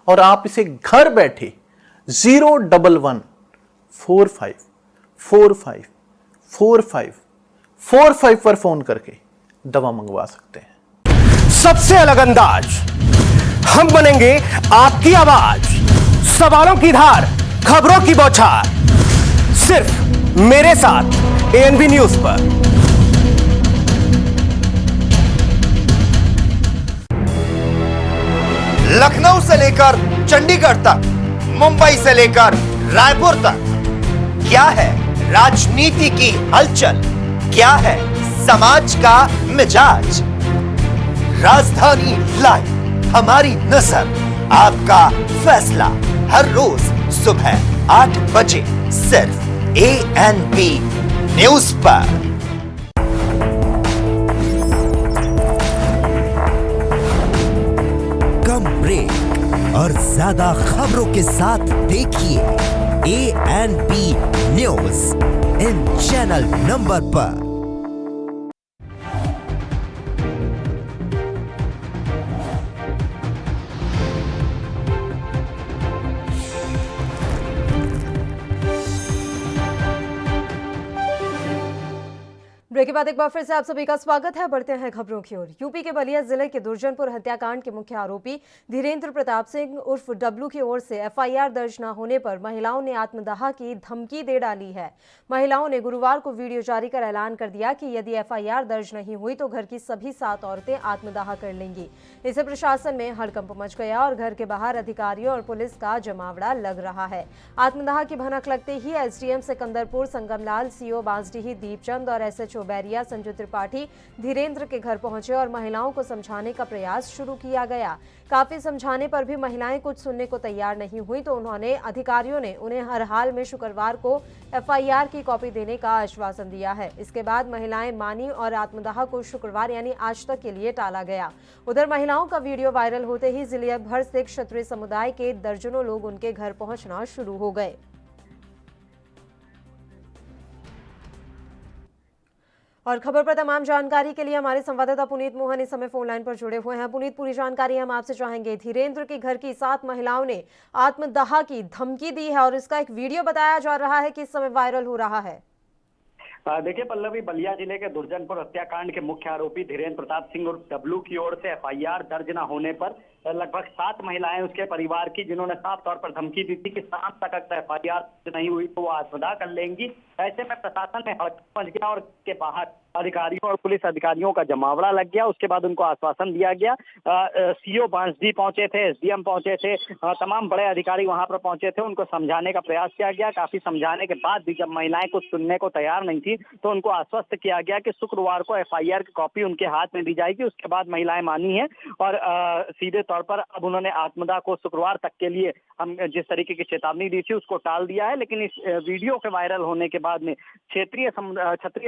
और आप इसे घर बैठे 01145454545 पर फोन करके दवा मंगवा सकते हैं। सबसे अलग अंदाज, हम बनेंगे आपकी आवाज, सवालों की धार, खबरों की बौछार, सिर्फ मेरे साथ एएनबी न्यूज पर। लखनऊ से लेकर चंडीगढ़ तक, मुंबई से लेकर रायपुर तक, क्या है राजनीति की हलचल, क्या है समाज का मिजाज। राजधानी लाइव, हमारी नजर, आपका फैसला, हर रोज सुबह 8 बजे सिर्फ एएनबी न्यूज पर। कम ब्रेक और ज्यादा खबरों के साथ देखिए ANB news in channel number पर। ब्रेक के बाद एक बार फिर से आप सभी का स्वागत है। बढ़ते हैं खबरों की ओर। यूपी के बलिया जिले के दुर्जनपुर हत्याकांड के मुख्य आरोपी धीरेन्द्र प्रताप सिंह उर्फ डब्लू की ओर से एफआईआर दर्ज न होने पर महिलाओं ने आत्मदाह की धमकी दे डाली है। महिलाओं ने गुरुवार को वीडियो जारी कर ऐलान कर दिया कि यदि एफआईआर दर्ज नहीं हुई तो घर की सभी 7 औरतें आत्मदाह कर लेंगी। इससे प्रशासन में हड़कंप मच गया और घर के बाहर अधिकारियों और पुलिस का जमावड़ा लग रहा है। आत्मदाह की भनक लगते ही एसडीएम सिकंदरपुर संगमलाल, सीओ बांसडीह दीपचंद और एसएचओ बैरिया संजू त्रिपाठी धीरेन्द्र के घर पहुंचे और महिलाओं को समझाने का प्रयास शुरू किया गया। काफी समझाने पर भी महिलाएं कुछ सुनने को तैयार नहीं हुई तो अधिकारियों ने उन्हें हर हाल में शुक्रवार को एफआईआर की कॉपी देने का आश्वासन दिया है। इसके बाद महिलाएं मानी और आत्मदाह को शुक्रवार यानी आज तक के लिए टाला गया। उधर महिलाओं का वीडियो वायरल होते ही जिले भर से क्षत्रिय समुदाय के दर्जनों लोग उनके घर पहुंचना शुरू हो गए। और खबर पर तमाम जानकारी के लिए हमारे संवाददाता पुनीत मोहन इस समय फोन लाइन पर जुड़े हुए हैं। पुनीत, पूरी जानकारी हम आपसे चाहेंगे। धीरेन्द्र के घर की 7 महिलाओं ने आत्मदाह की धमकी दी है और इसका एक वीडियो बताया जा रहा है कि इस समय वायरल हो रहा है। देखिए पल्लवी, बलिया जिले के दुर्जनपुर हत्याकांड के मुख्य आरोपी धीरेन्द्र प्रताप सिंह उर्फ डब्लू की ओर से एफआईआर दर्ज न होने पर लगभग 7 महिलाएं उसके परिवार की, जिन्होंने साफ तौर पर धमकी दी थी कि शाम तक अगर एफआईआर नहीं हुई तो वो आत्मदाह कर लेंगी। ऐसे में प्रशासन में हड़कंप मच गया और के बाहर अधिकारियों और पुलिस अधिकारियों का जमावड़ा लग गया। उसके बाद उनको आश्वासन दिया गया। सीओ बांसडीह पहुंचे थे, एसडीएम पहुंचे थे, तमाम बड़े अधिकारी वहां पर पहुंचे थे। उनको समझाने का प्रयास किया गया। काफी समझाने के बाद भी जब महिलाएं कुछ सुनने को तैयार नहीं थी तो उनको आश्वस्त किया गया कि शुक्रवार को एफआईआर की कॉपी उनके हाथ में दी जाएगी। उसके बाद महिलाएं मानी है और सीधे तौर पर अब उन्होंने आत्मदाह को शुक्रवार तक के लिए हम जिस तरीके की चेतावनी दी थी उसको टाल दिया है। लेकिन इस वीडियो के वायरल होने के बाद में क्षत्रिय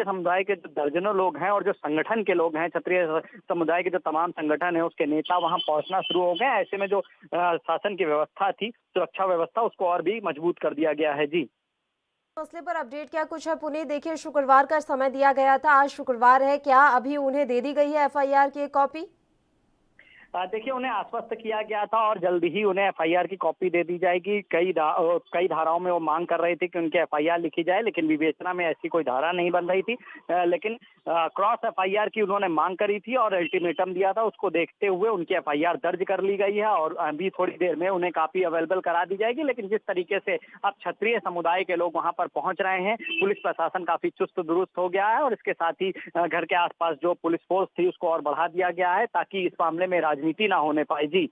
समुदाय के जो दर्जनों लोग हैं और जो संगठन के लोग हैं, क्षत्रिय समुदाय के जो तमाम संगठन है उसके नेता वहां पहुंचना शुरू हो गए। ऐसे में जो शासन की व्यवस्था थी, सुरक्षा व्यवस्था, उसको और भी मजबूत कर दिया गया है। जी, मसले पर अपडेट क्या कुछ है पुनीत? देखिए, शुक्रवार का समय दिया गया था, आज शुक्रवार है, क्या अभी उन्हें दे दी गई है एफआईआर की एक कॉपी? देखिए, उन्हें आश्वस्त किया गया था और जल्दी ही उन्हें एफआईआर की कॉपी दे दी जाएगी। कई धाराओं में वो मांग कर रहे थे कि उनके एफआईआर लिखी जाए, लेकिन विवेचना में ऐसी कोई धारा नहीं बन रही थी। लेकिन क्रॉस एफआईआर की उन्होंने मांग करी थी और अल्टीमेटम दिया था। उसको देखते हुए उनकी एफआईआर दर्ज कर ली गई है और अभी थोड़ी देर में उन्हें काफी अवेलेबल करा दी जाएगी। लेकिन जिस तरीके से अब क्षत्रिय समुदाय के लोग वहां पर पहुंच रहे हैं, पुलिस प्रशासन काफी चुस्त दुरुस्त हो गया है और इसके साथ ही घर के आसपास जो पुलिस फोर्स थी उसको और बढ़ा दिया गया है ताकि इस मामले में राजनीति ना होने पाए। जी,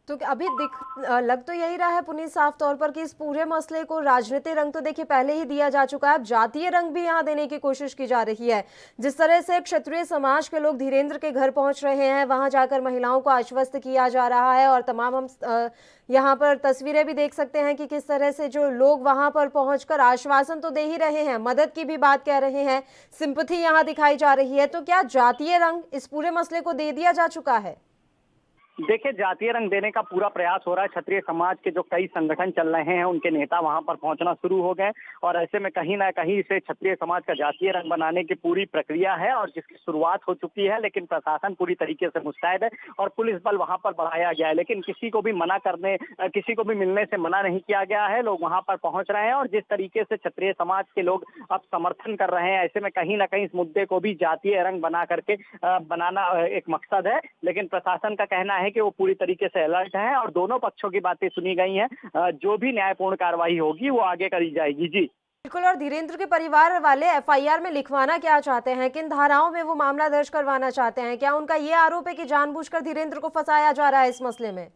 तो अभी लग तो यही रहा है पुनीत साफ तौर पर कि इस पूरे मसले को राजनीतिक रंग तो देखिए पहले ही दिया जा चुका है, अब जातीय रंग भी यहाँ देने की कोशिश की जा रही है। जिस तरह से क्षत्रिय समाज के लोग धीरेन्द्र के घर पहुंच रहे हैं, वहां जाकर महिलाओं को आश्वस्त किया जा रहा है और तमाम हम यहाँ पर तस्वीरें भी देख सकते हैं कि किस तरह से जो लोग वहां पर पहुंचकर आश्वासन तो दे ही रहे हैं, मदद की भी बात कह रहे हैं, सिंपैथी यहाँ दिखाई जा रही है। तो क्या जातीय रंग इस पूरे मसले को दे दिया जा चुका है? देखिए, जातीय रंग देने का पूरा प्रयास हो रहा है। क्षत्रिय समाज के जो कई संगठन चल रहे हैं उनके नेता वहां पर पहुंचना शुरू हो गए और ऐसे में कहीं ना कहीं इसे क्षत्रिय समाज का जातीय रंग बनाने की पूरी प्रक्रिया है और जिसकी शुरुआत हो चुकी है। लेकिन प्रशासन पूरी तरीके से मुस्तैद है और पुलिस बल वहां पर बढ़ाया गया है। लेकिन किसी को भी मिलने से मना नहीं किया गया है। लोग वहां पर पहुंच रहे हैं और जिस तरीके से क्षत्रिय समाज के लोग अब समर्थन कर रहे हैं, ऐसे में कहीं ना कहीं इस मुद्दे को भी जातीय रंग बना करके बनाना एक मकसद है। लेकिन प्रशासन का कहना है कि वो पूरी तरीके से अलर्ट है और दोनों पक्षों की बातें सुनी गई हैं। जो भी न्यायपूर्ण कार्रवाई होगी वो आगे करी जाएगी। जी, बिल्कुल। और धीरेन्द्र के परिवार वाले एफआईआर में लिखवाना क्या चाहते हैं, किन धाराओं में वो मामला दर्ज करवाना चाहते हैं? क्या उनका ये आरोप है कि जानबूझकर धीरेन्द्र को फंसाया जा रहा है इस मसले में?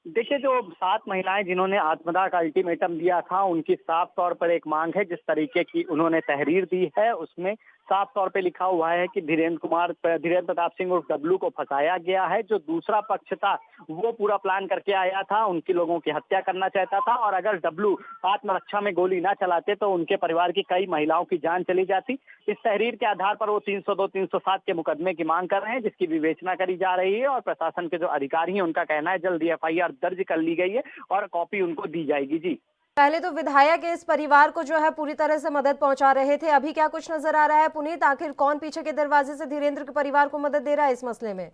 देखिए, जो 7 महिलाएं जिन्होंने आत्मदाह का अल्टीमेटम दिया था उनकी साफ तौर पर एक मांग है। जिस तरीके की उन्होंने तहरीर दी है उसमें साफ तौर पे लिखा हुआ है कि धीरेन्द्र प्रताप सिंह उर्फ डब्लू को फंसाया गया है। जो दूसरा पक्ष था वो पूरा प्लान करके आया था, उनके लोगों की हत्या करना चाहता था और अगर डब्लू आत्मरक्षा में गोली ना चलाते तो उनके परिवार की कई महिलाओं की जान चली जाती। इस तहरीर के आधार पर वो 302, 307 के मुकदमे की मांग कर रहे हैं, जिसकी विवेचना करी जा रही है और प्रशासन के जो अधिकारी हैं उनका कहना है जल्दी एफआईआर दर्ज कर ली गई है और कॉपी उनको दी जाएगी। जी, पहले तो विधायक इस परिवार को जो है पूरी तरह से मदद पहुंचा रहे थे, अभी क्या कुछ नजर आ रहा है पुनीत? आखिर कौन पीछे के दरवाजे से धीरेन्द्र के परिवार को मदद दे रहा है इस मसले में?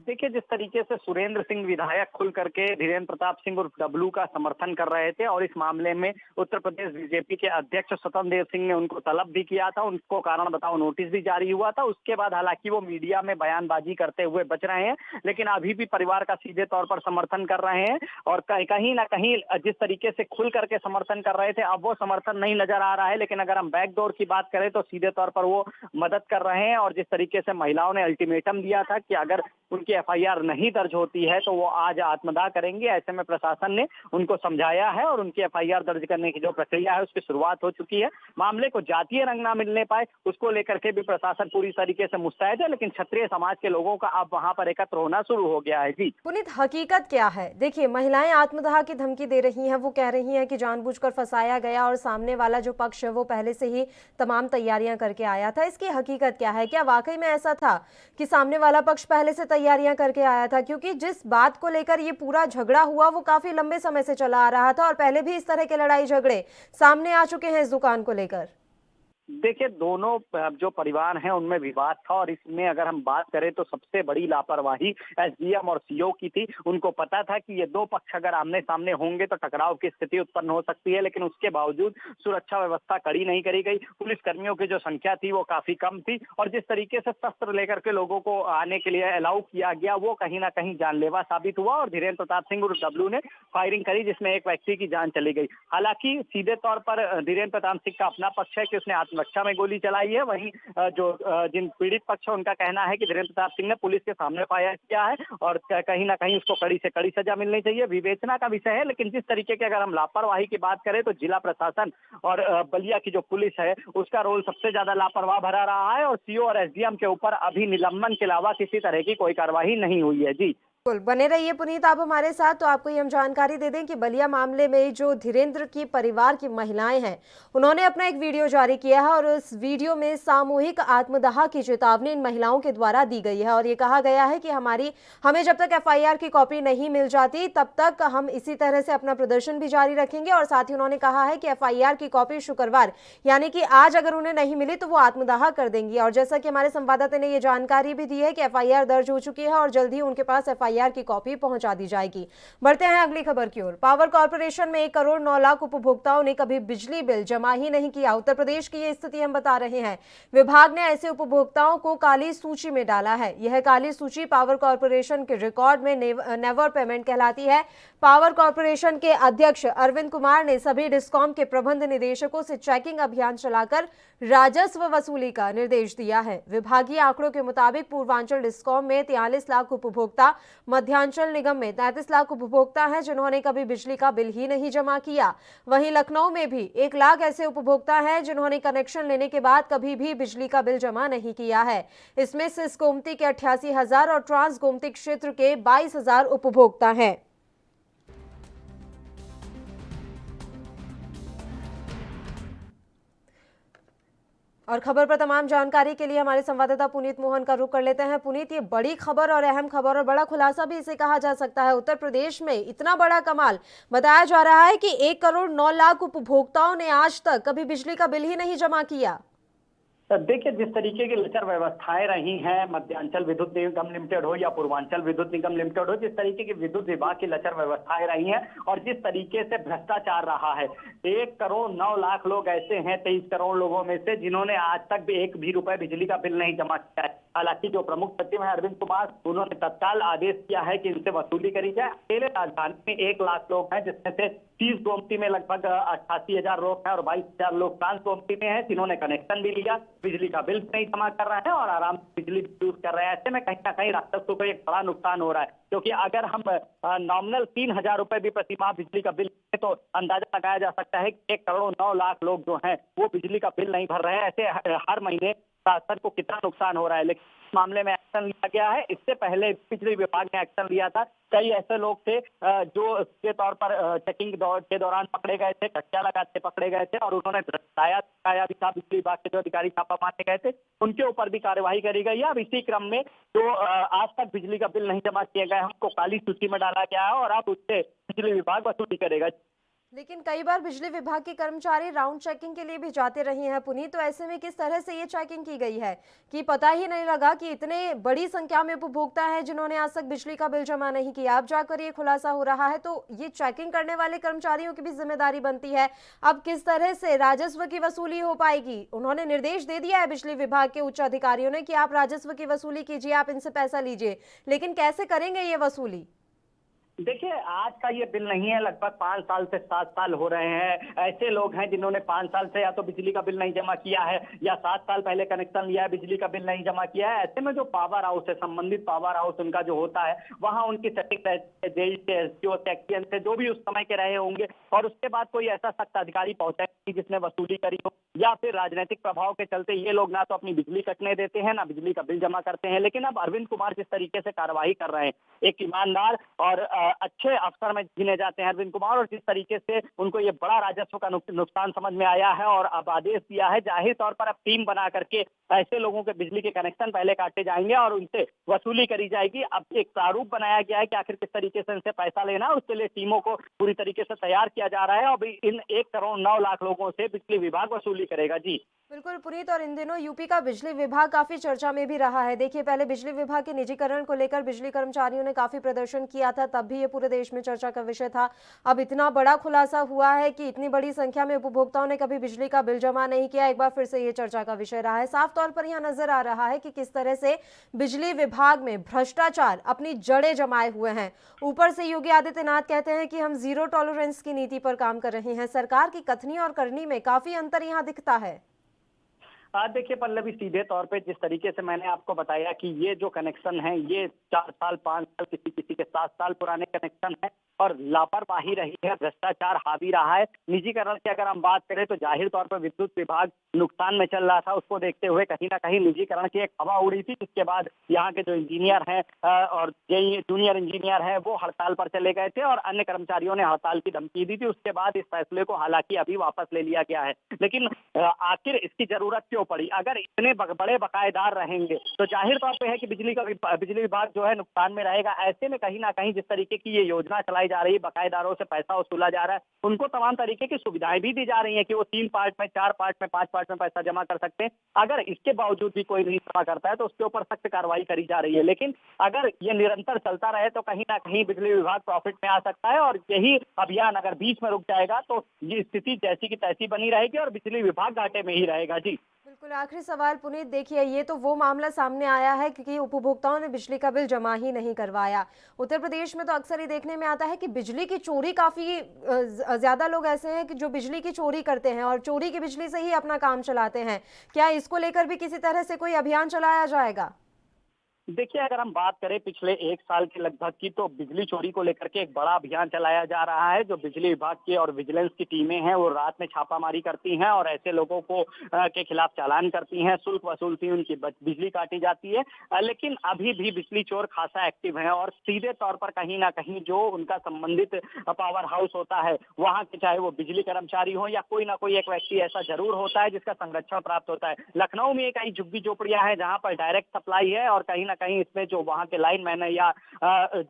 देखिए, जिस तरीके से सुरेंद्र सिंह विधायक खुल करके धीरेन्द्र प्रताप सिंह उर्फ डब्लू का समर्थन कर रहे थे और इस मामले में उत्तर प्रदेश बीजेपी के अध्यक्ष स्वतंत्र देव सिंह ने उनको तलब भी किया था, उनको कारण बताओ नोटिस भी जारी हुआ था। उसके बाद हालांकि वो मीडिया में बयानबाजी करते हुए बच रहे हैं, लेकिन अभी भी परिवार का सीधे तौर पर समर्थन कर रहे हैं और कहीं ना कहीं जिस तरीके से खुल करके समर्थन कर रहे थे अब वो समर्थन नहीं नजर आ रहा है। लेकिन अगर हम बैकडोर की बात करें तो सीधे तौर पर वो मदद कर रहे हैं और जिस तरीके से महिलाओं ने अल्टीमेटम दिया था कि अगर उनकी एफआईआर नहीं दर्ज होती है तो वो आज आत्मदाह करेंगे, ऐसे में प्रशासन ने उनको समझाया है और उनकी एफआईआर दर्ज करने की जो प्रक्रिया है उसकी शुरुआत हो चुकी है। मामले को जातीय रंग ना मिलने पाए उसको लेकर के भी प्रशासन पूरी तरीके से मुस्तैद है, लेकिन क्षत्रिय समाज के लोगों का अब वहां पर एकत्र होना शुरू हो गया है। जी पुनीत, हकीकत क्या है? देखिए, महिलाएं आत्मदाह की धमकी दे रही हैं, वो कह रही हैं कि जानबूझकर फंसाया गया और सामने वाला जो पक्ष है वो पहले से ही तमाम तैयारियां करके आया था। इसकी हकीकत क्या है? क्या वाकई में ऐसा था कि सामने वाला पक्ष पहले से तैयारियां करके आया था? क्योंकि जिस बात को लेकर ये पूरा झगड़ा हुआ वो काफी लंबे समय से चला आ रहा था और पहले भी इस तरह के लड़ाई झगड़े सामने आ चुके हैं इस दुकान को लेकर। देखिए, दोनों जो परिवार हैं उनमें विवाद था और इसमें अगर हम बात करें तो सबसे बड़ी लापरवाही एसडीएम और सीओ की थी। उनको पता था कि ये दो पक्ष अगर आमने सामने होंगे तो टकराव की स्थिति उत्पन्न हो सकती है, लेकिन उसके बावजूद सुरक्षा व्यवस्था कड़ी नहीं करी गई। पुलिस कर्मियों की जो संख्या थी वो काफी कम थी और जिस तरीके से शस्त्र लेकर के लोगों को आने के लिए अलाउ किया गया वो कहीं ना कहीं जानलेवा साबित हुआ और धीरेन्द्र प्रताप सिंह और डब्लू ने फायरिंग करी जिसमें एक व्यक्ति की जान चली गई। हालांकि सीधे तौर पर धीरेन्द्र प्रताप सिंह का अपना पक्ष है कि उसने रक्षा में गोली चलाई है, वहीं जो जिन पीड़ित पक्ष है उनका कहना है कि धीरेन्द्र प्रताप सिंह ने पुलिस के सामने फायर किया है और कहीं ना कहीं उसको कड़ी से कड़ी सजा मिलनी चाहिए। विवेचना का विषय है, लेकिन जिस तरीके की अगर हम लापरवाही की बात करें तो जिला प्रशासन और बलिया की जो पुलिस है उसका रोल सबसे ज्यादा लापरवाह भरा रहा है और सीओ और एसडीएम के ऊपर अभी निलंबन के अलावा किसी तरह की कोई कार्रवाई नहीं हुई है। जी बिल्कुल, बने रहिए पुनीत आप हमारे साथ। तो आपको ये हम जानकारी दे दें कि बलिया मामले में जो धीरेन्द्र की परिवार की महिलाएं हैं उन्होंने अपना एक वीडियो जारी किया है और उस वीडियो में सामूहिक आत्मदाह की चेतावनी इन महिलाओं के द्वारा दी गई है और ये कहा गया है कि हमें जब तक एफआईआर की कॉपी नहीं मिल जाती तब तक हम इसी तरह से अपना प्रदर्शन भी जारी रखेंगे और साथ ही उन्होंने कहा है कि एफआईआर की कॉपी शुक्रवार यानी कि आज अगर उन्हें नहीं मिली तो वो आत्मदाह कर देंगी। और जैसा कि हमारे संवाददाता ने ये जानकारी भी दी है कि एफआईआर दर्ज हो चुकी है और जल्द ही उनके पास एफआईआर की कॉपी पहुंचा दी जाएगी। बढ़ते हैं अगली खबर की ओर। पावर कॉर्पोरेशन में 1 करोड़ 9 लाख उपभोक्ताओं ने कभी बिजली बिल जमा ही नहीं किया। उत्तर प्रदेश की ये स्थिति हम बता रहे हैं। विभाग ने ऐसे उपभोक्ताओं को काली सूची में डाला है। यह काली सूची पावर कॉर्पोरेशन के रिकॉर्ड में नेवर पेमेंट कहलाती है। पावर कॉर्पोरेशन के अध्यक्ष अरविंद कुमार ने सभी डिस्कॉम के प्रबंध निदेशकों से चेकिंग अभियान चलाकर राजस्व वसूली का निर्देश दिया है। विभागीय आंकड़ों के मुताबिक पूर्वांचल डिस्कॉम में 43 लाख उपभोक्ता, मध्यांचल निगम में 33 लाख उपभोक्ता हैं जिन्होंने कभी बिजली का बिल ही नहीं जमा किया। वहीं लखनऊ में भी 1 लाख ऐसे उपभोक्ता हैं जिन्होंने कनेक्शन लेने के बाद कभी भी बिजली का बिल जमा नहीं किया है। इसमें सिस गोमती के 88,000 और ट्रांस गोमती क्षेत्र के 22,000 उपभोक्ता हैं। और खबर पर तमाम जानकारी के लिए हमारे संवाददाता पुनीत मोहन का रुख कर लेते हैं। पुनीत, ये बड़ी खबर और अहम खबर और बड़ा खुलासा भी इसे कहा जा सकता है। उत्तर प्रदेश में इतना बड़ा कमाल बताया जा रहा है कि 1 करोड़ 9 लाख उपभोक्ताओं ने आज तक कभी बिजली का बिल ही नहीं जमा किया। देखिए, जिस तरीके की लचर व्यवस्थाएं रही हैं, मध्यांचल विद्युत निगम लिमिटेड हो या पूर्वांचल विद्युत निगम लिमिटेड हो, जिस तरीके की विद्युत विभाग की लचर व्यवस्थाएं रही हैं और जिस तरीके से भ्रष्टाचार रहा है, 1 करोड़ 9 लाख लोग ऐसे हैं 23 करोड़ लोगों में से जिन्होंने आज तक भी 1 भी रुपए बिजली का बिल नहीं जमा किया है। हालांकि जो प्रमुख सचिव है अरविंद कुमार, उन्होंने तत्काल आदेश किया है कि इनसे वसूली करी जाए। अकेले राजधानी में 1 लाख लोग हैं जिसमें से 30 गोमती में लगभग 88,000 लोग हैं और 22,000 लोग ट्रांस गोमती में हैं जिन्होंने कनेक्शन भी लिया, बिजली का बिल नहीं जमा कर रहे हैं और आराम से बिजली यूज कर रहे हैं। ऐसे में कहीं ना कहीं राजस्व को एक बड़ा नुकसान हो रहा है, क्योंकि अगर हम नॉमिनल 3,000 रुपए भी प्रति माह बिजली का बिल है तो अंदाजा लगाया जा सकता है कि 1 करोड़ 9 लाख लोग जो हैं वो बिजली का बिल नहीं भर रहे हैं। ऐसे हर महीने शासन को कितना नुकसान हो रहा है, लेकिन इस मामले में एक्शन लिया गया है। इससे पहले बिजली विभाग ने एक्शन लिया था। कई ऐसे लोग थे जो सीधे तौर पर चेकिंग के दौरान पकड़े गए थे, कट्टिया लगाते पकड़े गए थे और उन्होंने दिखाया भी था। बिजली विभाग के जो अधिकारी छापा मारने गए थे उनके ऊपर भी कार्रवाई करी गई है। अब इसी क्रम में जो आज तक बिजली का बिल नहीं जमा किए गए हमको काली सूची में डाला गया है और अब उससे बिजली विभाग वसूली करेगा। लेकिन कई बार बिजली विभाग के कर्मचारी राउंड चेकिंग के लिए भी जाते रहे हैं पुनीत, तो ऐसे में किस तरह से ये चेकिंग की गई है कि पता ही नहीं लगा कि इतने बड़ी संख्या में उपभोक्ता हैं जिन्होंने आज तक बिजली का बिल जमा नहीं किया। अब जाकर ये खुलासा हो रहा है, तो ये चेकिंग करने वाले कर्मचारियों की भी जिम्मेदारी बनती है। अब किस तरह से राजस्व की वसूली हो पाएगी? उन्होंने निर्देश दे दिया है बिजली विभाग के उच्च अधिकारियों ने कि आप राजस्व की वसूली कीजिए, आप इनसे पैसा लीजिए, लेकिन कैसे करेंगे ये वसूली? देखिए, आज का ये बिल नहीं है, लगभग 5 साल से 7 साल हो रहे हैं। ऐसे लोग हैं जिन्होंने 5 साल से या तो बिजली का बिल नहीं जमा किया है या 7 साल पहले कनेक्शन लिया है, बिजली का बिल नहीं जमा किया है। ऐसे में जो पावर हाउस है, संबंधित पावर हाउस उनका जो होता है, वहां उनकी सेटिंग जेई से, एसडीओ से, एक्सीएन से, जो भी उस समय के रहे होंगे, और उसके बाद कोई ऐसा सख्त अधिकारी पहुंचा जिसने वसूली करी हो, या फिर राजनीतिक प्रभाव के चलते ये लोग ना तो अपनी बिजली कटने देते हैं, ना बिजली का बिल जमा करते हैं। लेकिन अब अरविंद कुमार जिस तरीके से कार्रवाई कर रहे हैं, एक ईमानदार और अच्छे अफसर में गिने जाते हैं अरविंद कुमार, और जिस तरीके से उनको ये बड़ा राजस्व का नुकसान समझ में आया है और अब आदेश दिया है, जाहिर तौर पर अब टीम बना करके ऐसे लोगों के बिजली के कनेक्शन पहले काटे जाएंगे और उनसे वसूली करी जाएगी। अब एक प्रारूप बनाया गया है कि आखिर किस तरीके से इनसे पैसा लेना, उसके लिए टीमों को पूरी तरीके से तैयार किया जा रहा है। अब इन 1 करोड़ 9 लाख लोगों से बिजली विभाग वसूली करेगा। जी बिल्कुल पुनीत, और इन दिनों यूपी का बिजली विभाग काफी चर्चा में भी रहा है। देखिए, पहले बिजली विभाग के निजीकरण को लेकर बिजली कर्मचारियों ने काफी प्रदर्शन किया था, तब भी ये पूरे देश में चर्चा का विषय था। अब इतना बड़ा खुलासा हुआ है कि इतनी बड़ी संख्या में उपभोक्ताओं ने कभी बिजली का बिल जमा नहीं किया, एक बार फिर से ये चर्चा का विषय रहा है। साफ तौर पर यहाँ नजर आ रहा है कि किस तरह से बिजली विभाग में भ्रष्टाचार अपनी जड़ें जमाए हुए हैं। ऊपर से योगी आदित्यनाथ कहते हैं कि हम जीरो टॉलरेंस की नीति पर काम कर रहे हैं। सरकार की कथनी और करनी में काफी अंतर यहाँ दिखता है। देखिए पल्लवी, सीधे तौर पे जिस तरीके से मैंने आपको बताया कि ये जो कनेक्शन है ये 4 साल 5 साल किसी के 7 साल पुराने कनेक्शन है और लापरवाही रही है, भ्रष्टाचार हावी रहा है। निजीकरण की अगर हम बात करें तो जाहिर तौर पर विद्युत विभाग नुकसान में चल रहा था, उसको देखते हुए कहीं ना कहीं निजीकरण की एक हवा उड़ी थी, जिसके बाद यहाँ के जो इंजीनियर हैं और जूनियर इंजीनियर हैं वो हड़ताल पर चले गए थे और अन्य कर्मचारियों ने हड़ताल की धमकी दी थी। उसके बाद इस फैसले को हालांकि अभी वापस ले लिया गया है, लेकिन आखिर इसकी जरूरत क्यों पड़ी? अगर इतने बड़े बकायेदार रहेंगे तो जाहिर तौर पे है कि बिजली विभाग जो है नुकसान में रहेगा। ऐसे में कहीं ना कहीं जिस तरीके की ये योजना चलाई जा रही है, बकायेदारों से पैसा वसूला जा रहा है, उनको तमाम तरीके की सुविधाएं भी दी जा रही है कि वो 3 पार्ट में, 4 पार्ट में, 5 पार्ट में पैसा जमा कर सकते हैं। अगर इसके बावजूद भी कोई नहीं जमा करता है तो उसके ऊपर सख्त कार्रवाई करी जा रही है। लेकिन अगर ये निरंतर चलता रहे तो कहीं ना कहीं बिजली विभाग प्रॉफिट में आ सकता है और यही अभियान अगर बीच में रुक जाएगा तो ये स्थिति जैसी की तैसी बनी रहेगी और बिजली विभाग घाटे में ही रहेगा। जी बिल्कुल, आखिरी सवाल पुनीत, देखिए ये तो वो मामला सामने आया है क्योंकि उपभोक्ताओं ने बिजली का बिल जमा ही नहीं करवाया। उत्तर प्रदेश में तो अक्सर ही देखने में आता है कि बिजली की चोरी, काफी ज्यादा लोग ऐसे हैं कि जो बिजली की चोरी करते हैं और चोरी की बिजली से ही अपना काम चलाते हैं। क्या इसको लेकर भी किसी तरह से कोई अभियान चलाया जाएगा? देखिए, अगर हम बात करें पिछले 1 साल के लगभग की, तो बिजली चोरी को लेकर के एक बड़ा अभियान चलाया जा रहा है। जो बिजली विभाग की और विजिलेंस की टीमें हैं वो रात में छापामारी करती हैं और ऐसे लोगों को के खिलाफ चालान करती हैं, शुल्क वसूलती हैं, उनकी बिजली काटी जाती है। लेकिन अभी भी बिजली चोर खासा एक्टिव है और सीधे तौर पर कहीं ना कहीं जो उनका संबंधित पावर हाउस होता है वहां के, चाहे वो बिजली कर्मचारी हो या कोई ना कोई एक व्यक्ति ऐसा जरूर होता है जिसका संरक्षण प्राप्त होता है। लखनऊ में कई झुग्गी झोपड़ियां हैं जहां पर डायरेक्ट सप्लाई है और कहीं कहीं इसमें जो वहां के लाइनमैन है या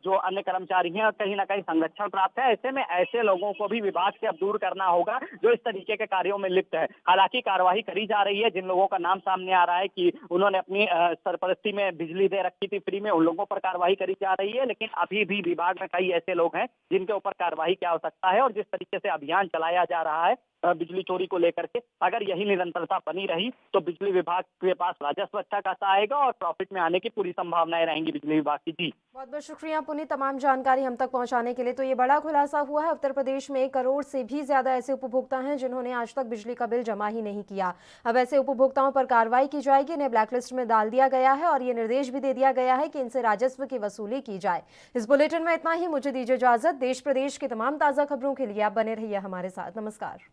जो अन्य कर्मचारी हैं कहीं ना कहीं संरक्षण प्राप्त है। ऐसे में ऐसे लोगों को भी विभाग से अब दूर करना होगा जो इस तरीके के कार्यों में लिप्त है। हालांकि कार्रवाई करी जा रही है, जिन लोगों का नाम सामने आ रहा है कि उन्होंने अपनी सरपरस्ती में बिजली दे रखी थी फ्री में, उन लोगों पर कार्रवाई करी जा रही है। लेकिन अभी भी विभाग में कई ऐसे लोग हैं जिनके ऊपर कार्रवाई क्या हो सकता है और जिस तरीके से अभियान चलाया जा रहा है बिजली चोरी को लेकर के, अगर यही निरंतरता बनी रही तो बिजली विभाग के पास राजस्व अच्छा खासा आएगा और प्रॉफिट में आने की पूरी संभावनाएं रहेंगी बिजली विभाग की। जी बहुत बहुत शुक्रिया पुनीत, तमाम जानकारी हम तक पहुंचाने के लिए। तो ये बड़ा खुलासा हुआ है, उत्तर प्रदेश में 1 करोड़ से भी ज्यादा ऐसे उपभोक्ता हैं जिन्होंने आज तक बिजली का बिल जमा ही नहीं किया। अब ऐसे उपभोक्ताओं पर कार्रवाई की जाएगी, इन्हें ब्लैकलिस्ट में डाल दिया गया है और ये निर्देश भी दे दिया गया है कि इनसे राजस्व की वसूली की जाए। इस बुलेटिन में इतना ही, मुझे दीजिए इजाजत। देश प्रदेश की तमाम ताजा खबरों के लिए आप बने रहिए हमारे साथ। नमस्कार।